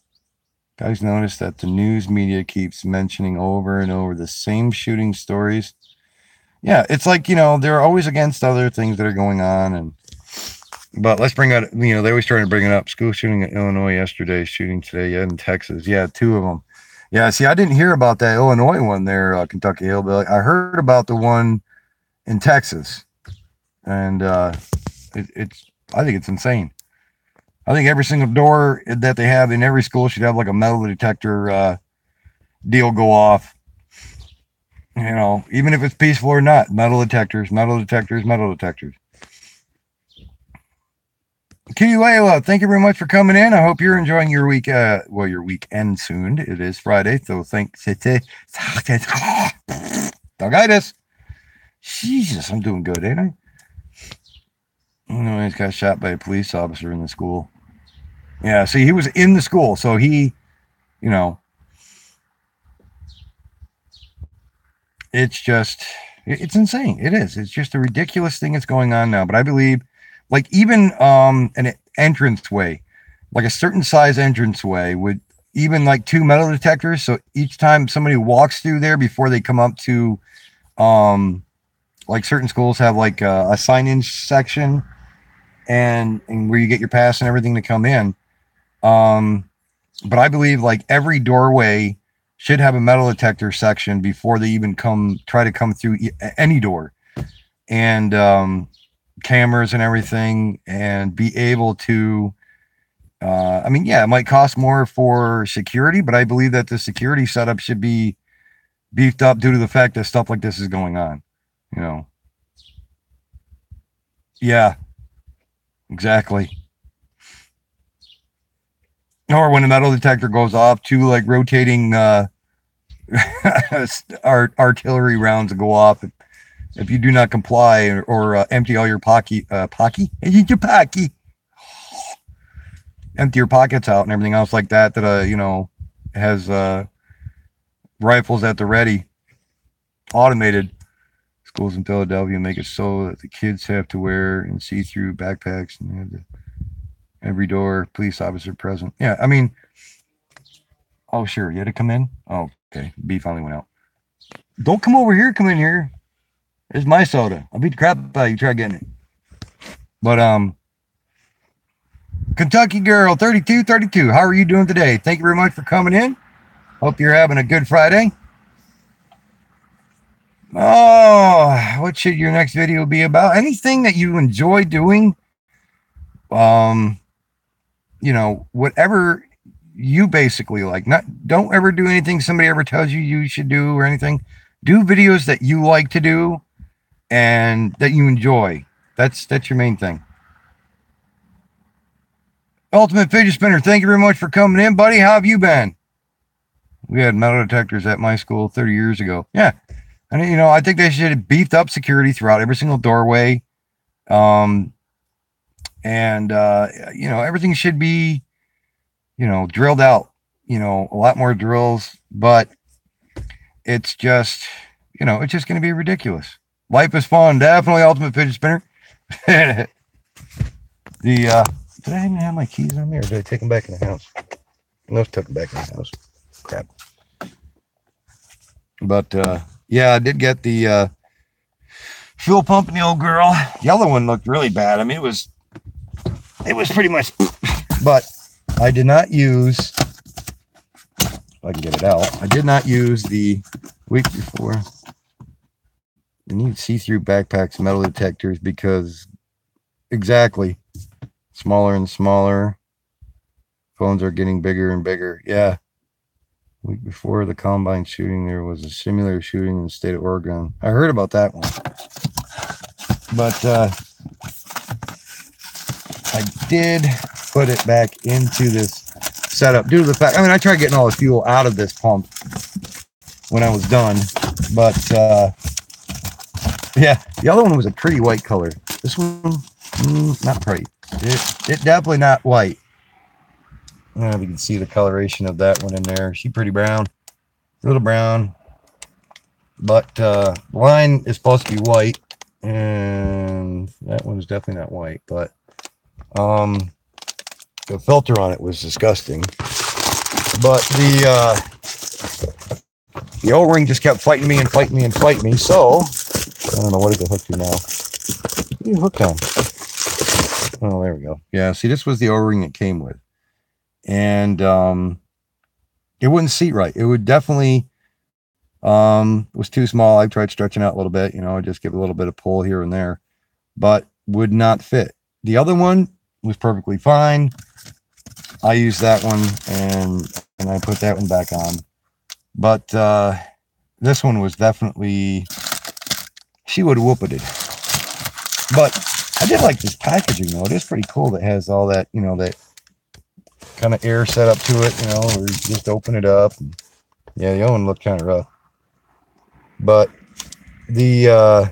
Speaker 1: Guys, notice that the news media keeps mentioning over and over the same shooting stories. Yeah, it's like, they're always against other things that are going on. But let's bring out, they always try to bring it up. School shooting in Illinois yesterday, shooting today in Texas. Yeah, 2 of them. Yeah, see, I didn't hear about that Illinois one there, Kentucky Hillbilly. I heard about the one in Texas. And I think it's insane. I think every single door that they have in every school should have like a metal detector deal go off. Even if it's peaceful or not, metal detectors, metal detectors, metal detectors. Kitty Layla, thank you very much for coming in. I hope you're enjoying your week. Well, your weekend soon. It is Friday, so thanks. Dogitis. Jesus, I'm doing good, ain't I? You know, he's got shot by a police officer in the school. Yeah, see, he was in the school, so he, you know, it's just, it's insane. It is. It's just a ridiculous thing that's going on now. But I believe, like, even an entranceway, like a certain size entranceway would even like 2 metal detectors. So each time somebody walks through there before they come up to, like certain schools have like a sign-in section and where you get your pass and everything to come in. But I believe like every doorway should have a metal detector section before they even try to come through any door, and cameras and everything, and be able to I mean, yeah, it might cost more for security, but I believe that the security setup should be beefed up due to the fact that stuff like this is going on, you know. Yeah, exactly. Or when a metal detector goes off, two like rotating artillery rounds go off if you do not comply or empty all your empty your pockets out and everything else like that you know, has rifles at the ready, automated. Schools in Philadelphia make it so that the kids have to wear and see-through backpacks and have every door police officer present. Yeah, I mean, oh sure, you had to come in. Oh, okay, B finally went out. Don't come over here. Come in here. It's my soda. I'll beat the crap out of you. Try getting it. But Kentucky girl 3232. How are you doing today? Thank you very much for coming in. Hope you're having a good Friday. Oh, what should your next video be about? Anything that you enjoy doing. You know, whatever you basically like. Don't ever do anything somebody ever tells you should do or anything. Do videos that you like to do and that you enjoy. That's your main thing. Ultimate Fidget Spinner, thank you very much for coming in, buddy. How have you been? We had metal detectors at my school 30 years ago. Yeah. And, you know, I think they should have beefed up security throughout every single doorway. You know, everything should be, you know, drilled out, you know, a lot more drills, but it's just, you know, it's just going to be ridiculous. Life is fun. Definitely Ultimate Fidget Spinner. Did I even have my keys on me or did I take them back in the house? I must have took them back in the house. Crap. But, yeah, I did get the fuel pump in the old girl. The other one looked really bad. I mean, it was pretty much, but I did not use, if I can get it out, I did not use the week before. You need see-through backpacks, metal detectors, because exactly, smaller and smaller. Phones are getting bigger and bigger. Yeah. Week before the Columbine shooting, there was a similar shooting in the state of Oregon. I heard about that one. But I did put it back into this setup due to the fact, I mean, I tried getting all the fuel out of this pump when I was done. But yeah, the other one was a pretty white color. This one, not pretty. It definitely not white. I don't know if you can see the coloration of that one in there. She's pretty brown, a little brown, but line is supposed to be white, and that one's definitely not white. But the filter on it was disgusting. But the O-ring just kept fighting me. So I don't know what is it hooked to now. What are you hooked on? Oh, there we go. Yeah, see, this was the O-ring it came with. And it wouldn't seat right. It would definitely was too small. I tried stretching out a little bit, you know, just give a little bit of pull here and there, but would not fit. The other one was perfectly fine. I used that one and I put that one back on. But this one was definitely, she would have whooped it. But I did like this packaging though. It is pretty cool. That has all that, you know, that kind of air set up to it, you know, where you just open it up. And, yeah, the other one looked kind of rough. But the I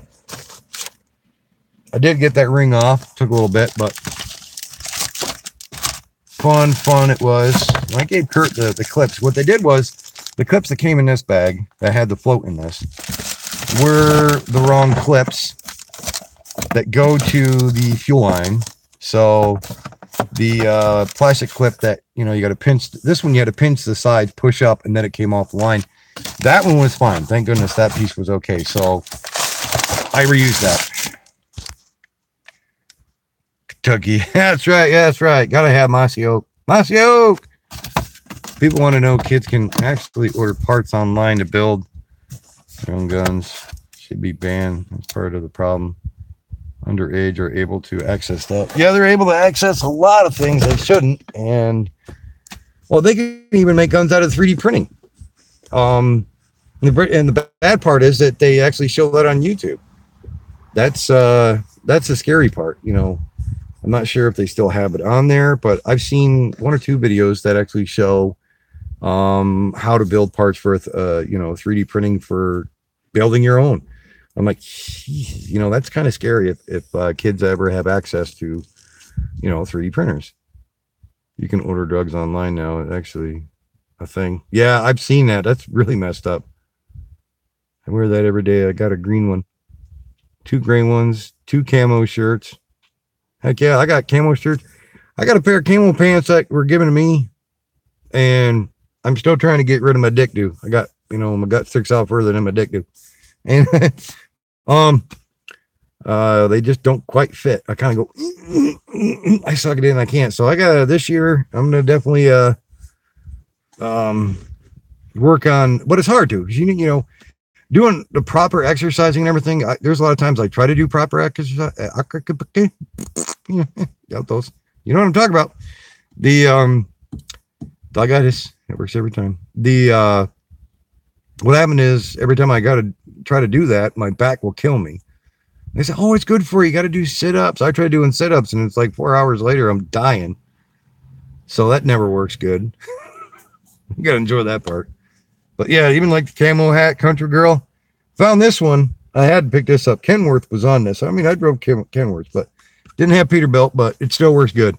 Speaker 1: did get that ring off. Took a little bit, but fun it was. When I gave Kurt the clips, what they did was the clips that came in this bag that had the float in this were the wrong clips that go to the fuel line. So the plastic clip that, you know, you got to pinch, this one you had to pinch the sides, push up, and then it came off the line. That one was fine. Thank goodness that piece was okay. So I reused that. Kentucky. That's right. Yeah, that's right. Gotta have Mossy Oak. Mossy Oak. People want to know kids can actually order parts online to build their own guns. Should be banned. That's part of the problem. Underage are able to access that. Yeah, they're able to access a lot of things they shouldn't. And well, they can even make guns out of 3D printing. And the bad part is that they actually show that on YouTube. That's the scary part. You know, I'm not sure if they still have it on there, but I've seen 1 or 2 videos that actually show how to build parts for you know, 3D printing for building your own. I'm like, you know, that's kind of scary if kids ever have access to, you know, 3D printers. You can order drugs online now. It's actually a thing. Yeah, I've seen that. That's really messed up. I wear that every day. I got a green one, 2 gray ones, 2 camo shirts. Heck yeah, I got camo shirts. I got a pair of camo pants that were given to me, and I'm still trying to get rid of my dick do. I got, you know, my gut sticks out further than my dick do. And they just don't quite fit. I kind of go, I suck it in, I can't. So I got this year, I'm gonna definitely work on, but it's hard to, you know, doing the proper exercising and everything. There's a lot of times I try to do proper exercise. Got those. You know what I'm talking about. The Doggitis, it works every time. The what happened is every time I got to try to do that, my back will kill me. They say, oh, it's good for you. You got to do sit-ups. I try doing sit-ups, and it's like 4 hours later, I'm dying. So that never works good. You got to enjoy that part. But yeah, even like the camo hat, Country Girl. Found this one. I had to pick this up. Kenworth was on this. I mean, I drove Kenworth, but didn't have Peterbilt, but it still works good.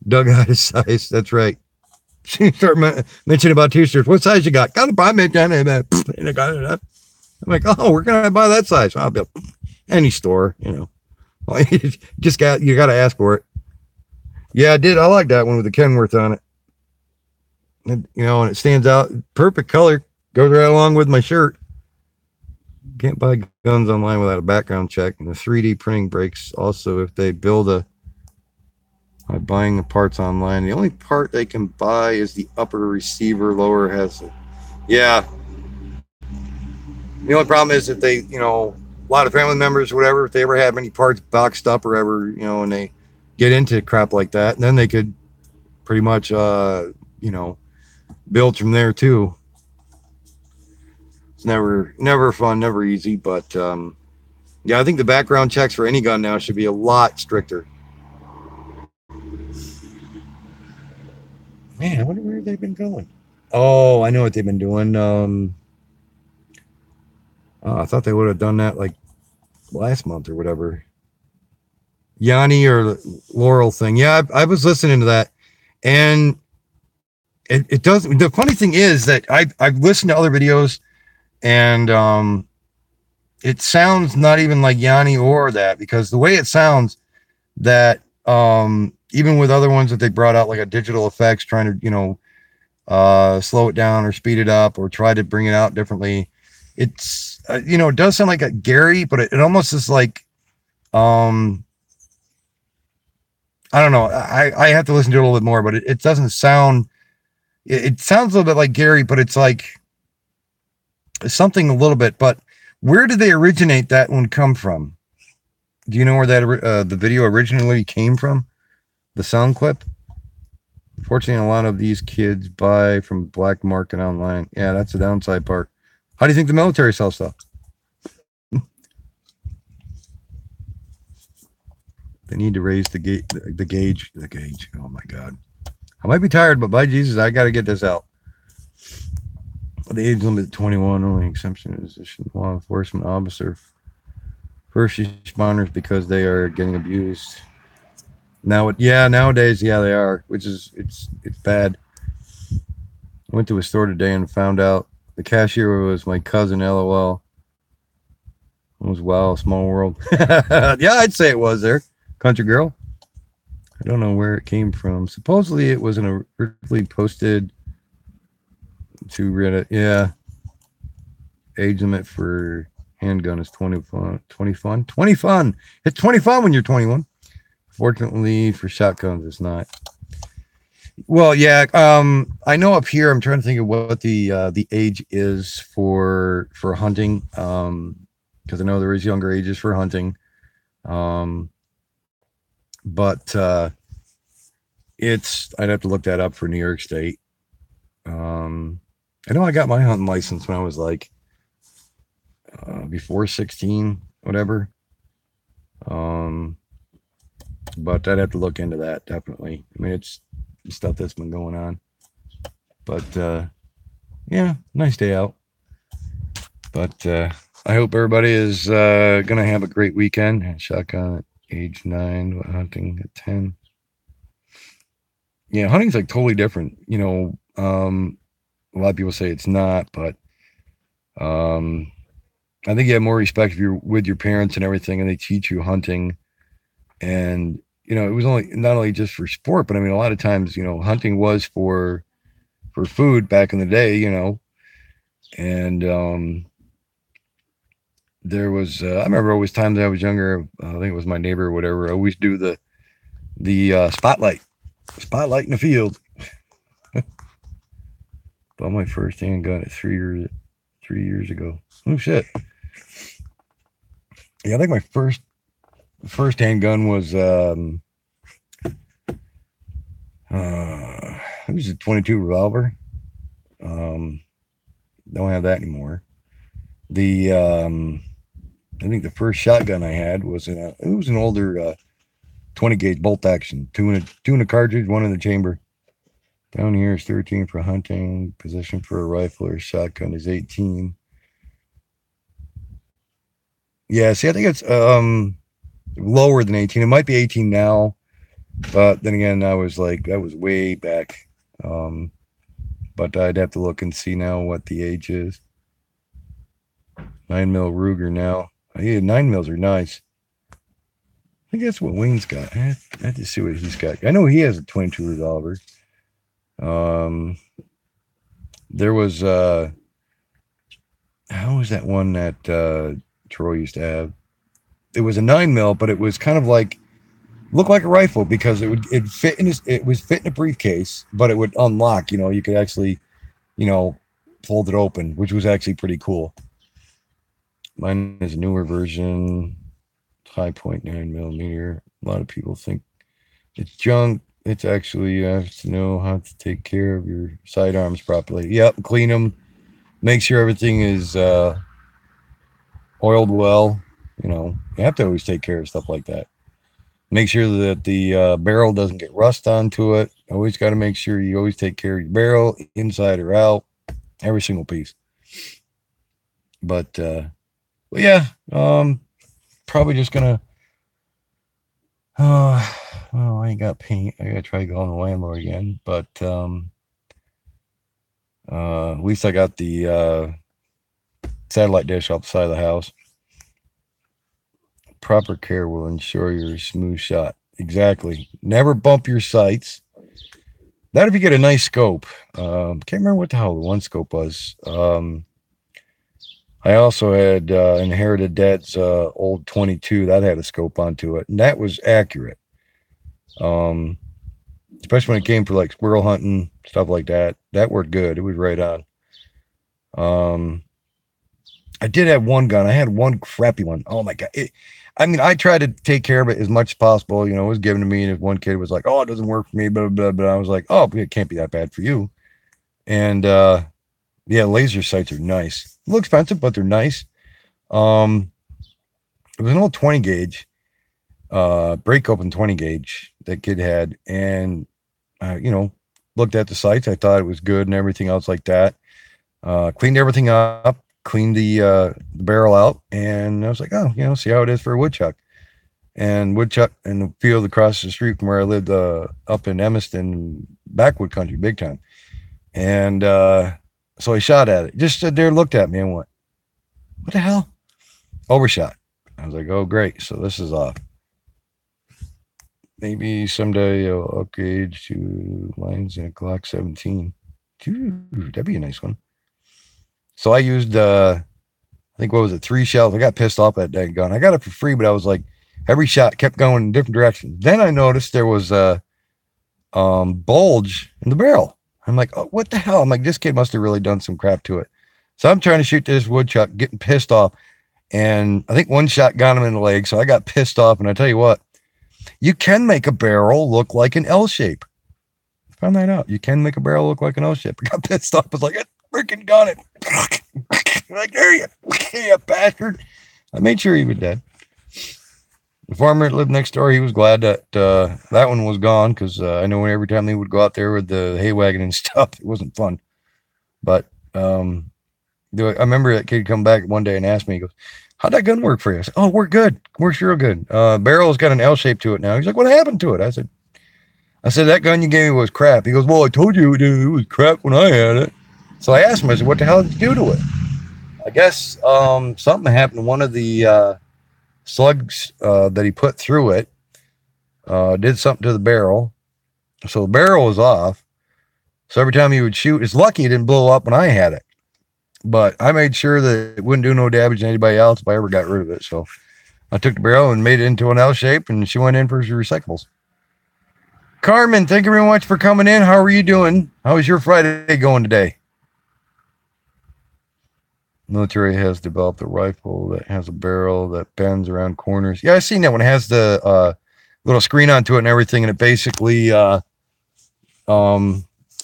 Speaker 1: Dug out his size. That's right. She started mentioning about t-shirts. What size you got? Got to buy me. I'm like, oh, we're gonna buy that size. I'll be any store, you know. Well, you got to ask for it. Yeah, I did. I like that one with the Kenworth on it. And, you know, and it stands out. Perfect color. Goes right along with my shirt. Can't buy guns online without a background check. And the 3D printing breaks also if they build by buying the parts online. The only part they can buy is the upper receiver, lower has it. Yeah. The only problem is if they, you know, a lot of family members or whatever, if they ever have any parts boxed up or ever, you know, and they get into crap like that, then they could pretty much, you know, build from there too. It's never fun, never easy, but yeah, I think the background checks for any gun now should be a lot stricter. Man, I wonder where they've been going. Oh, I know what they've been doing. I thought they would have done that like last month or whatever. Yanni or Laurel thing. Yeah, I was listening to that, and it does. The funny thing is that I've listened to other videos, and it sounds not even like Yanni or that, because the way it sounds that even with other ones that they brought out, like a digital effects, trying to, you know, slow it down or speed it up or try to bring it out differently. It's, you know, it does sound like a Gary, but it almost is like, I don't know. I have to listen to it a little bit more, but it doesn't sound, it sounds a little bit like Gary, but it's like something a little bit. But where did they originate that one come from? Do you know where that the video originally came from? The sound clip? Fortunately, a lot of these kids buy from black market online. Yeah, that's the downside part. How do you think the military sells stuff? They need to raise the gauge. The gauge. The gauge. Oh my God. I might be tired, but by Jesus, I got to get this out. The age limit 21. Only exemption is law enforcement officer, first responders because they are getting abused. Nowadays, yeah, they are, which is it's bad. I went to a store today and found out the cashier was my cousin. LOL. It was wow, small world. Yeah, I'd say it was there. Country girl. I don't know where it came from. Supposedly it was originally posted to Reddit. Yeah. Age limit for handgun is 20 fun. 20 fun. 20 fun. It's 20 fun when you're 21. Fortunately for shotguns, it's not. Well, yeah. I know up here I'm trying to think of what the age is for hunting. Because I know there is younger ages for hunting. But I'd have to look that up for New York State. I know I got my hunting license when I was like before 16, whatever. But I'd have to look into that definitely. I mean, it's stuff that's been going on. But yeah, nice day out. But I hope everybody is gonna have a great weekend. Shotgun at age 9, hunting at 10. Yeah, hunting's like totally different. You know, a lot of people say it's not, but I think you have more respect if you're with your parents and everything, and they teach you hunting. And you know, it was not only just for sport, but I mean, a lot of times, you know, hunting was for food back in the day. You know, and there was I remember always times I was younger. I think it was my neighbor or whatever. I always do the spotlight in the field. Bought my first handgun at 3 years ago. Oh shit! Yeah, I think my first handgun was it was a 22 revolver. Don't have that anymore. I think the first shotgun I had was it was an older 20 gauge bolt action, two in a cartridge, one in the chamber. Down here is 13 for hunting. Position for a rifle or shotgun is 18. Yeah, see, I think it's lower than 18. It might be 18 now, but then again, that was way back. But I'd have to look and see now what the age is. 9mm Ruger now. Yeah, 9mm are nice. I think that's what Wayne's got. I have to see what he's got. I know he has a 22 revolver. There was how was that one that Troy used to have? It was a 9mm, but it was kind of like looked like a rifle because it was fit in a briefcase, but it would unlock. You know, you could actually, you know, fold it open, which was actually pretty cool. Mine is a newer version, high point 9mm. A lot of people think it's junk. It's actually, you have to know how to take care of your sidearms properly. Yep, clean them. Make sure everything is oiled well. You know, you have to always take care of stuff like that. Make sure that the barrel doesn't get rust onto it. Always got to make sure you always take care of your barrel, inside or out, every single piece. But yeah, probably just gonna. Well, I ain't got paint. I gotta try going to the landlord again. But at least I got the satellite dish off the side of the house. Proper care will ensure your smooth shot. Exactly. Never bump your sights. That if you get a nice scope. Can't remember what the hell the one scope was. I also had inherited Dad's old 22 that had a scope onto it, and that was accurate. Especially when it came for like squirrel hunting, stuff like that. That worked good. It was right on. I did have one gun. I had one crappy one. Oh my God. I tried to take care of it as much as possible. You know, it was given to me, and if one kid was like, "Oh, it doesn't work for me," blah, blah, blah. I was like, "Oh, it can't be that bad for you." And yeah, laser sights are nice. A little expensive, but they're nice. It was an old 20 gauge. break open 20 gauge that kid had, and looked at the sights. I thought it was good and everything else like that. Cleaned everything up, cleaned the barrel out, and I was like, oh, see how it is for a woodchuck. And woodchuck in the field across the street from where I lived, up in Emiston, backwood country, big time. And so I shot at it. Just stood there, looked at me, and went, "What the hell?" Overshot. I was like, "Oh, great! So this is off. Maybe someday I'll upgrade to lines in a Glock 17. Ooh, that'd be a nice one." So I used, I think, what was it, 3 shells. I got pissed off at that gun. I got it for free, but I was like, every shot kept going in different directions. Then I noticed there was a bulge in the barrel. I'm like, oh, what the hell? I'm like, this kid must have really done some crap to it. So I'm trying to shoot this woodchuck, getting pissed off. And I think one shot got him in the leg. So I got pissed off. And I tell you what, you can make a barrel look like an L shape. Found that out. You can make a barrel look like an L shape. I got pissed off. I was like, I freaking got it. Like, there you bastard. I made sure he was dead. The farmer that lived next door, he was glad that that one was gone, because I know every time they would go out there with the hay wagon and stuff, it wasn't fun. But I remember that kid come back one day and asked me, he goes, "How'd that gun work for you?" I said, "Oh, worked good. Works real good. Barrel's got an L shape to it now." He's like, "What happened to it?" I said, "That gun you gave me was crap." He goes, "Well, I told you it was crap when I had it." So I asked him, I said, "What the hell did you do to it?" I guess something happened to one of the slugs that he put through it, did something to the barrel. So the barrel was off. So every time he would shoot, it's lucky it didn't blow up when I had it. But I made sure that it wouldn't do no damage to anybody else if I ever got rid of it. So I took the barrel and made it into an L shape, and she went in for recyclables. Carmen, thank you very much for coming in. How are you doing? How is your Friday going today? Military has developed a rifle that has a barrel that bends around corners. Yeah, I've seen that one. It has the little screen onto it and everything, and it basically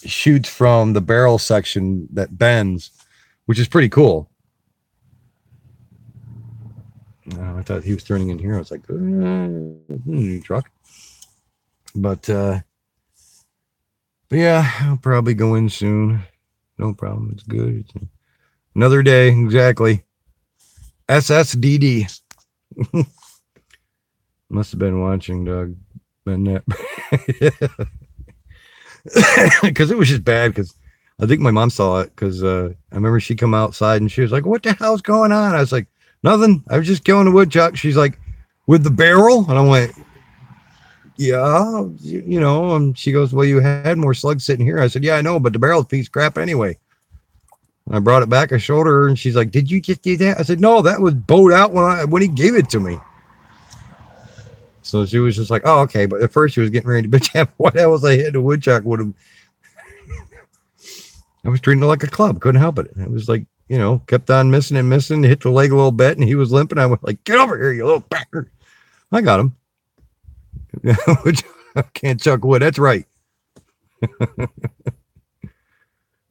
Speaker 1: shoots from the barrel section that bends, which is pretty cool. I thought he was turning in here. I was like, truck. But yeah, I'll probably go in soon. No problem. It's good. Another day, exactly. SSDD. Must have been watching Doug Bennett. Because it was just bad, because I think my mom saw it, because I remember she come outside and she was like, "What the hell's going on?" I was like, "Nothing. I was just killing a woodchuck." She's like, "With the barrel?" And I went, "Yeah, and she goes, "Well, you had more slugs sitting here." I said, "Yeah, I know, but the barrel's a piece of crap anyway." I brought it back. I showed her, and she's like, "Did you just do that?" I said, "No, that was bowed out when he gave it to me." So she was just like, "Oh, okay." But at first she was getting ready to bitch out. What else I hit a woodchuck would have. I was treating it like a club. Couldn't help it. It was like, kept on missing and missing. Hit the leg a little bit, and he was limping. I was like, "Get over here, you little bastard." I got him. I can't chuck wood. That's right.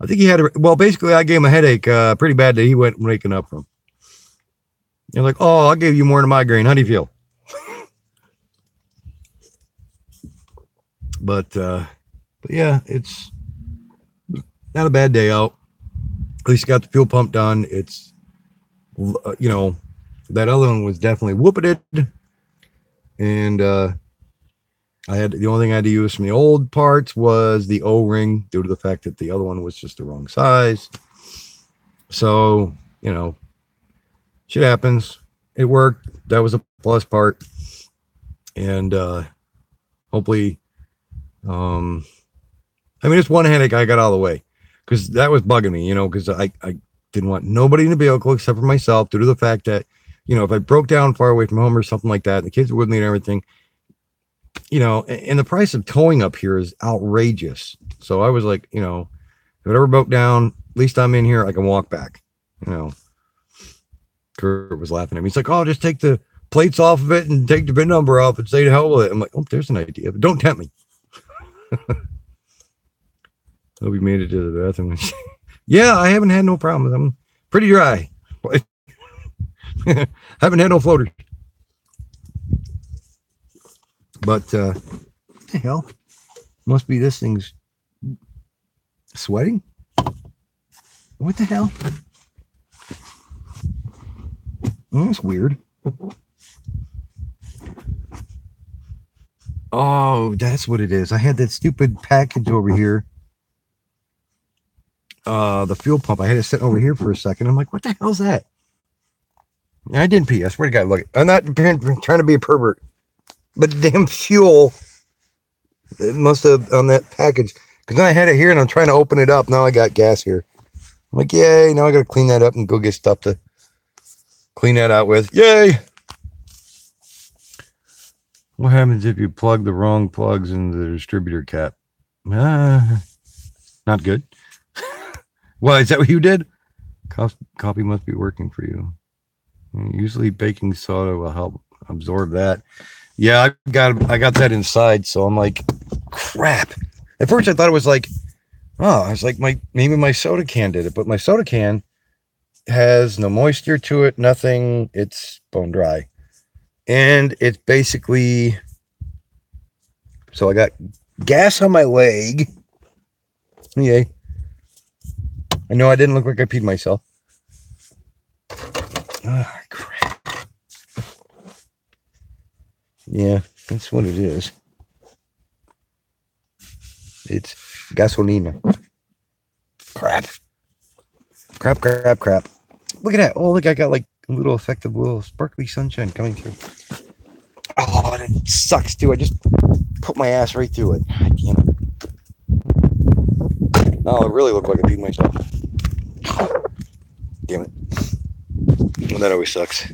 Speaker 1: I think he had basically I gave him a headache pretty bad that he went waking up from. They're like, "Oh, I gave you more than a migraine. How do you feel?" But yeah, it's not a bad day out. At least got the fuel pump done. It's, that other one was definitely whooping it. And the only thing I had to use from the old parts was the O-ring, due to the fact that the other one was just the wrong size. So, shit happens. It worked. That was a plus part. And hopefully, it's one headache I got out of the way, because that was bugging me, because I didn't want nobody in the vehicle except for myself, due to the fact that, if I broke down far away from home or something like that, and the kids were with me and everything, and the price of towing up here is outrageous. So I was like, if it ever broke down, at least I'm in here, I can walk back. Kurt was laughing at me. He's like, "Oh, just take the plates off of it and take the VIN number off and say the hell with it." I'm like, "Oh, there's an idea, but don't tempt me." So we made it to the bathroom. Yeah, I haven't had no problems. I'm pretty dry. Haven't had no floaters. But what the hell? Must be this thing's sweating. What the hell? Oh, that's weird. Oh, that's what it is. I had that stupid package over here. The fuel pump. I had it set over here for a second. I'm like, what the hell's that? I didn't pee. I swear to God, look. I'm not trying to be a pervert. But the damn fuel, it must have on that package. Because then I had it here and I'm trying to open it up. Now I got gas here. I'm like, yay. Now I got to clean that up and go get stuff to clean that out with. Yay. What happens if you plug the wrong plugs into the distributor cap? Not good. Well, is that what you did? Coffee must be working for you. Usually baking soda will help absorb that. Yeah, I got that inside, so I'm like, crap. At first I thought it was like, I was like, maybe my soda can did it, but my soda can has no moisture to it, nothing. It's bone dry. And it's basically, so I got gas on my leg. Yay. I know I didn't look like I peed myself. Ah, crap. Yeah, that's what it is. It's gasolina. Crap. Crap. Look at that. Oh, look, I got like a little effective little sparkly sunshine coming through. Oh, that sucks, too. I just put my ass right through it. God damn it. No, it really looked like I peed myself. Damn it. Well, that always sucks.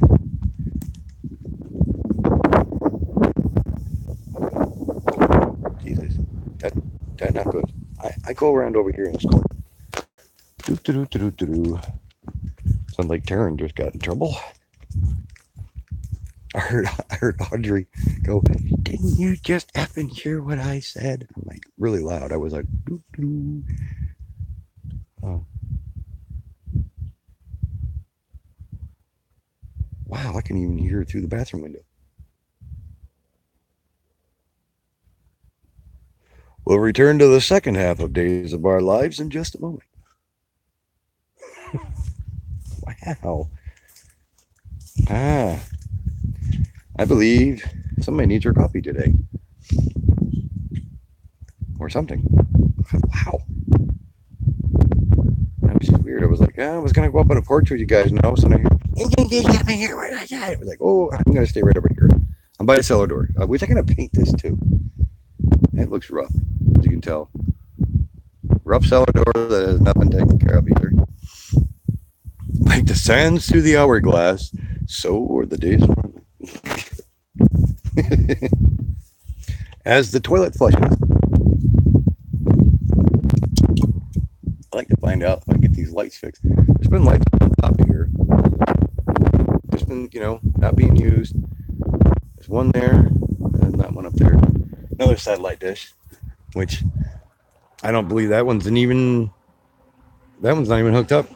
Speaker 1: Jesus. That not good. I go around over here in this corner. Sounds like Taryn just got in trouble. I heard Audrey go, didn't you just effing hear what I said? I'm like, really loud. I was like, doo-doo. Oh. Wow, I can even hear it through the bathroom window. We'll return to the second half of Days of Our Lives in just a moment. Wow. I believe somebody needs your coffee today. Or something. Wow. That was just weird. I was like, I was going to go up on a porch with you guys, and all of a sudden I was like, oh, I'm going to stay right over here. I'm by the cellar door, which I'm going to paint this too. It looks rough, as you can tell. Rough cellar door that has not been taken care of either. Like the sands through the hourglass, so are the days of our as the toilet flushes. I like to find out if I can get these lights fixed. There's been lights on top of here. There's been, not being used. There's one there, and that one up there. Another satellite dish, which I don't believe that one's not even hooked up.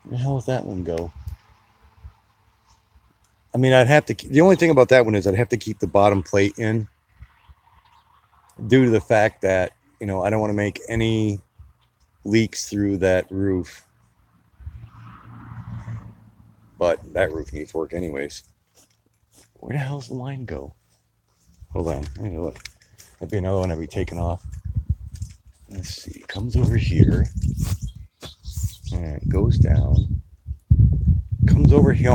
Speaker 1: Where the hell does that one go? I mean, the only thing about that one is I'd have to keep the bottom plate in due to the fact that, I don't want to make any leaks through that roof. But that roof needs work anyways. Where the hell's the line go? Hold on, let me look. That'd be another one I'd be taking off. Let's see, it comes over here. And it goes down. Comes over here.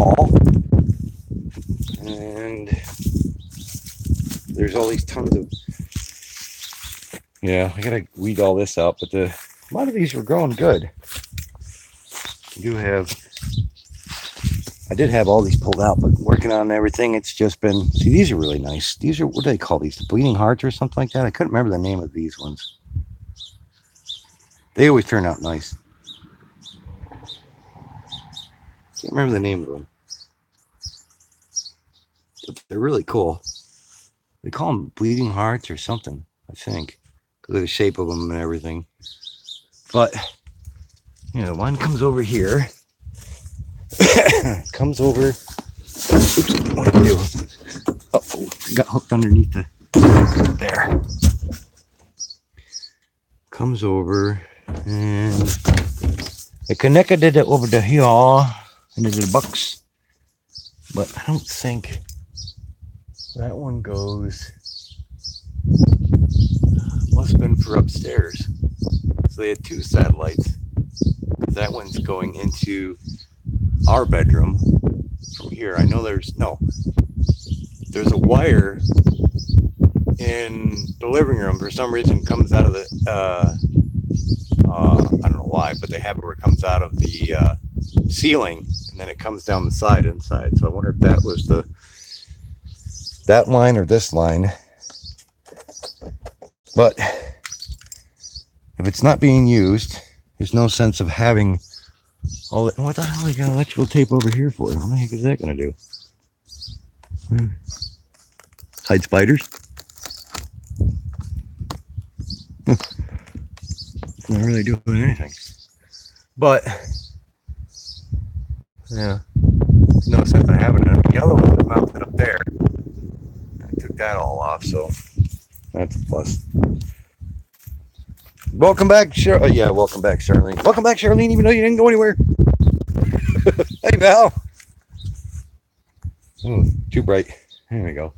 Speaker 1: And there's all these tons of... Yeah, I gotta weed all this out, but a lot of these were growing good. I did have all these pulled out, but working on everything, it's just been... See, these are really nice. These are, what do they call these? The Bleeding Hearts or something like that? I couldn't remember the name of these ones. They always turn out nice. Can't remember the name of them. But they're really cool. They call them Bleeding Hearts or something, I think. Because of the shape of them and everything. But, one comes over here. Comes over Oops, what did I do? Oh, got hooked underneath the there. Comes over and it connected it over to here into the box, but I don't think that one goes. Must have been for upstairs. So they had two satellites. That one's going into our bedroom from here. I know there's a wire in the living room for some reason comes out of the I don't know why, but they have it where it comes out of the ceiling and then it comes down the side inside. So I wonder if that was that line or this line. But if it's not being used, there's no sense of having all that. What the hell you got electrical tape over here for? What the heck is that going to do? Hide spiders? It's not really doing anything. But, yeah, there's no sense of having it. The other one was mounted up there. I took that all off, so that's a plus. Welcome back, welcome back, Charlene. Welcome back, Charlene, even though you didn't go anywhere. Hey, Val. Oh, too bright. There we go.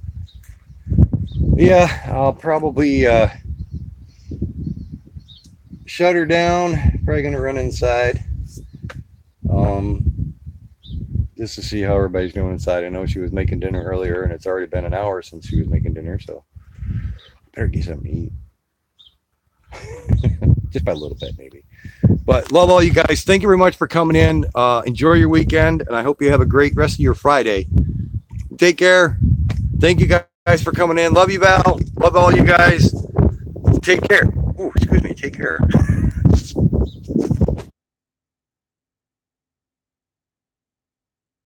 Speaker 1: Yeah, I'll probably shut her down. Probably gonna run inside. Just to see how everybody's doing inside. I know she was making dinner earlier, and it's already been an hour since she was making dinner, so better get something to eat. Just by a little bit, maybe. But love all you guys. Thank you very much for coming in. Enjoy your weekend, and I hope you have a great rest of your Friday. Take care. Thank you guys for coming in. Love you, Val. Love all you guys. Take care. Oh, excuse me. Take care.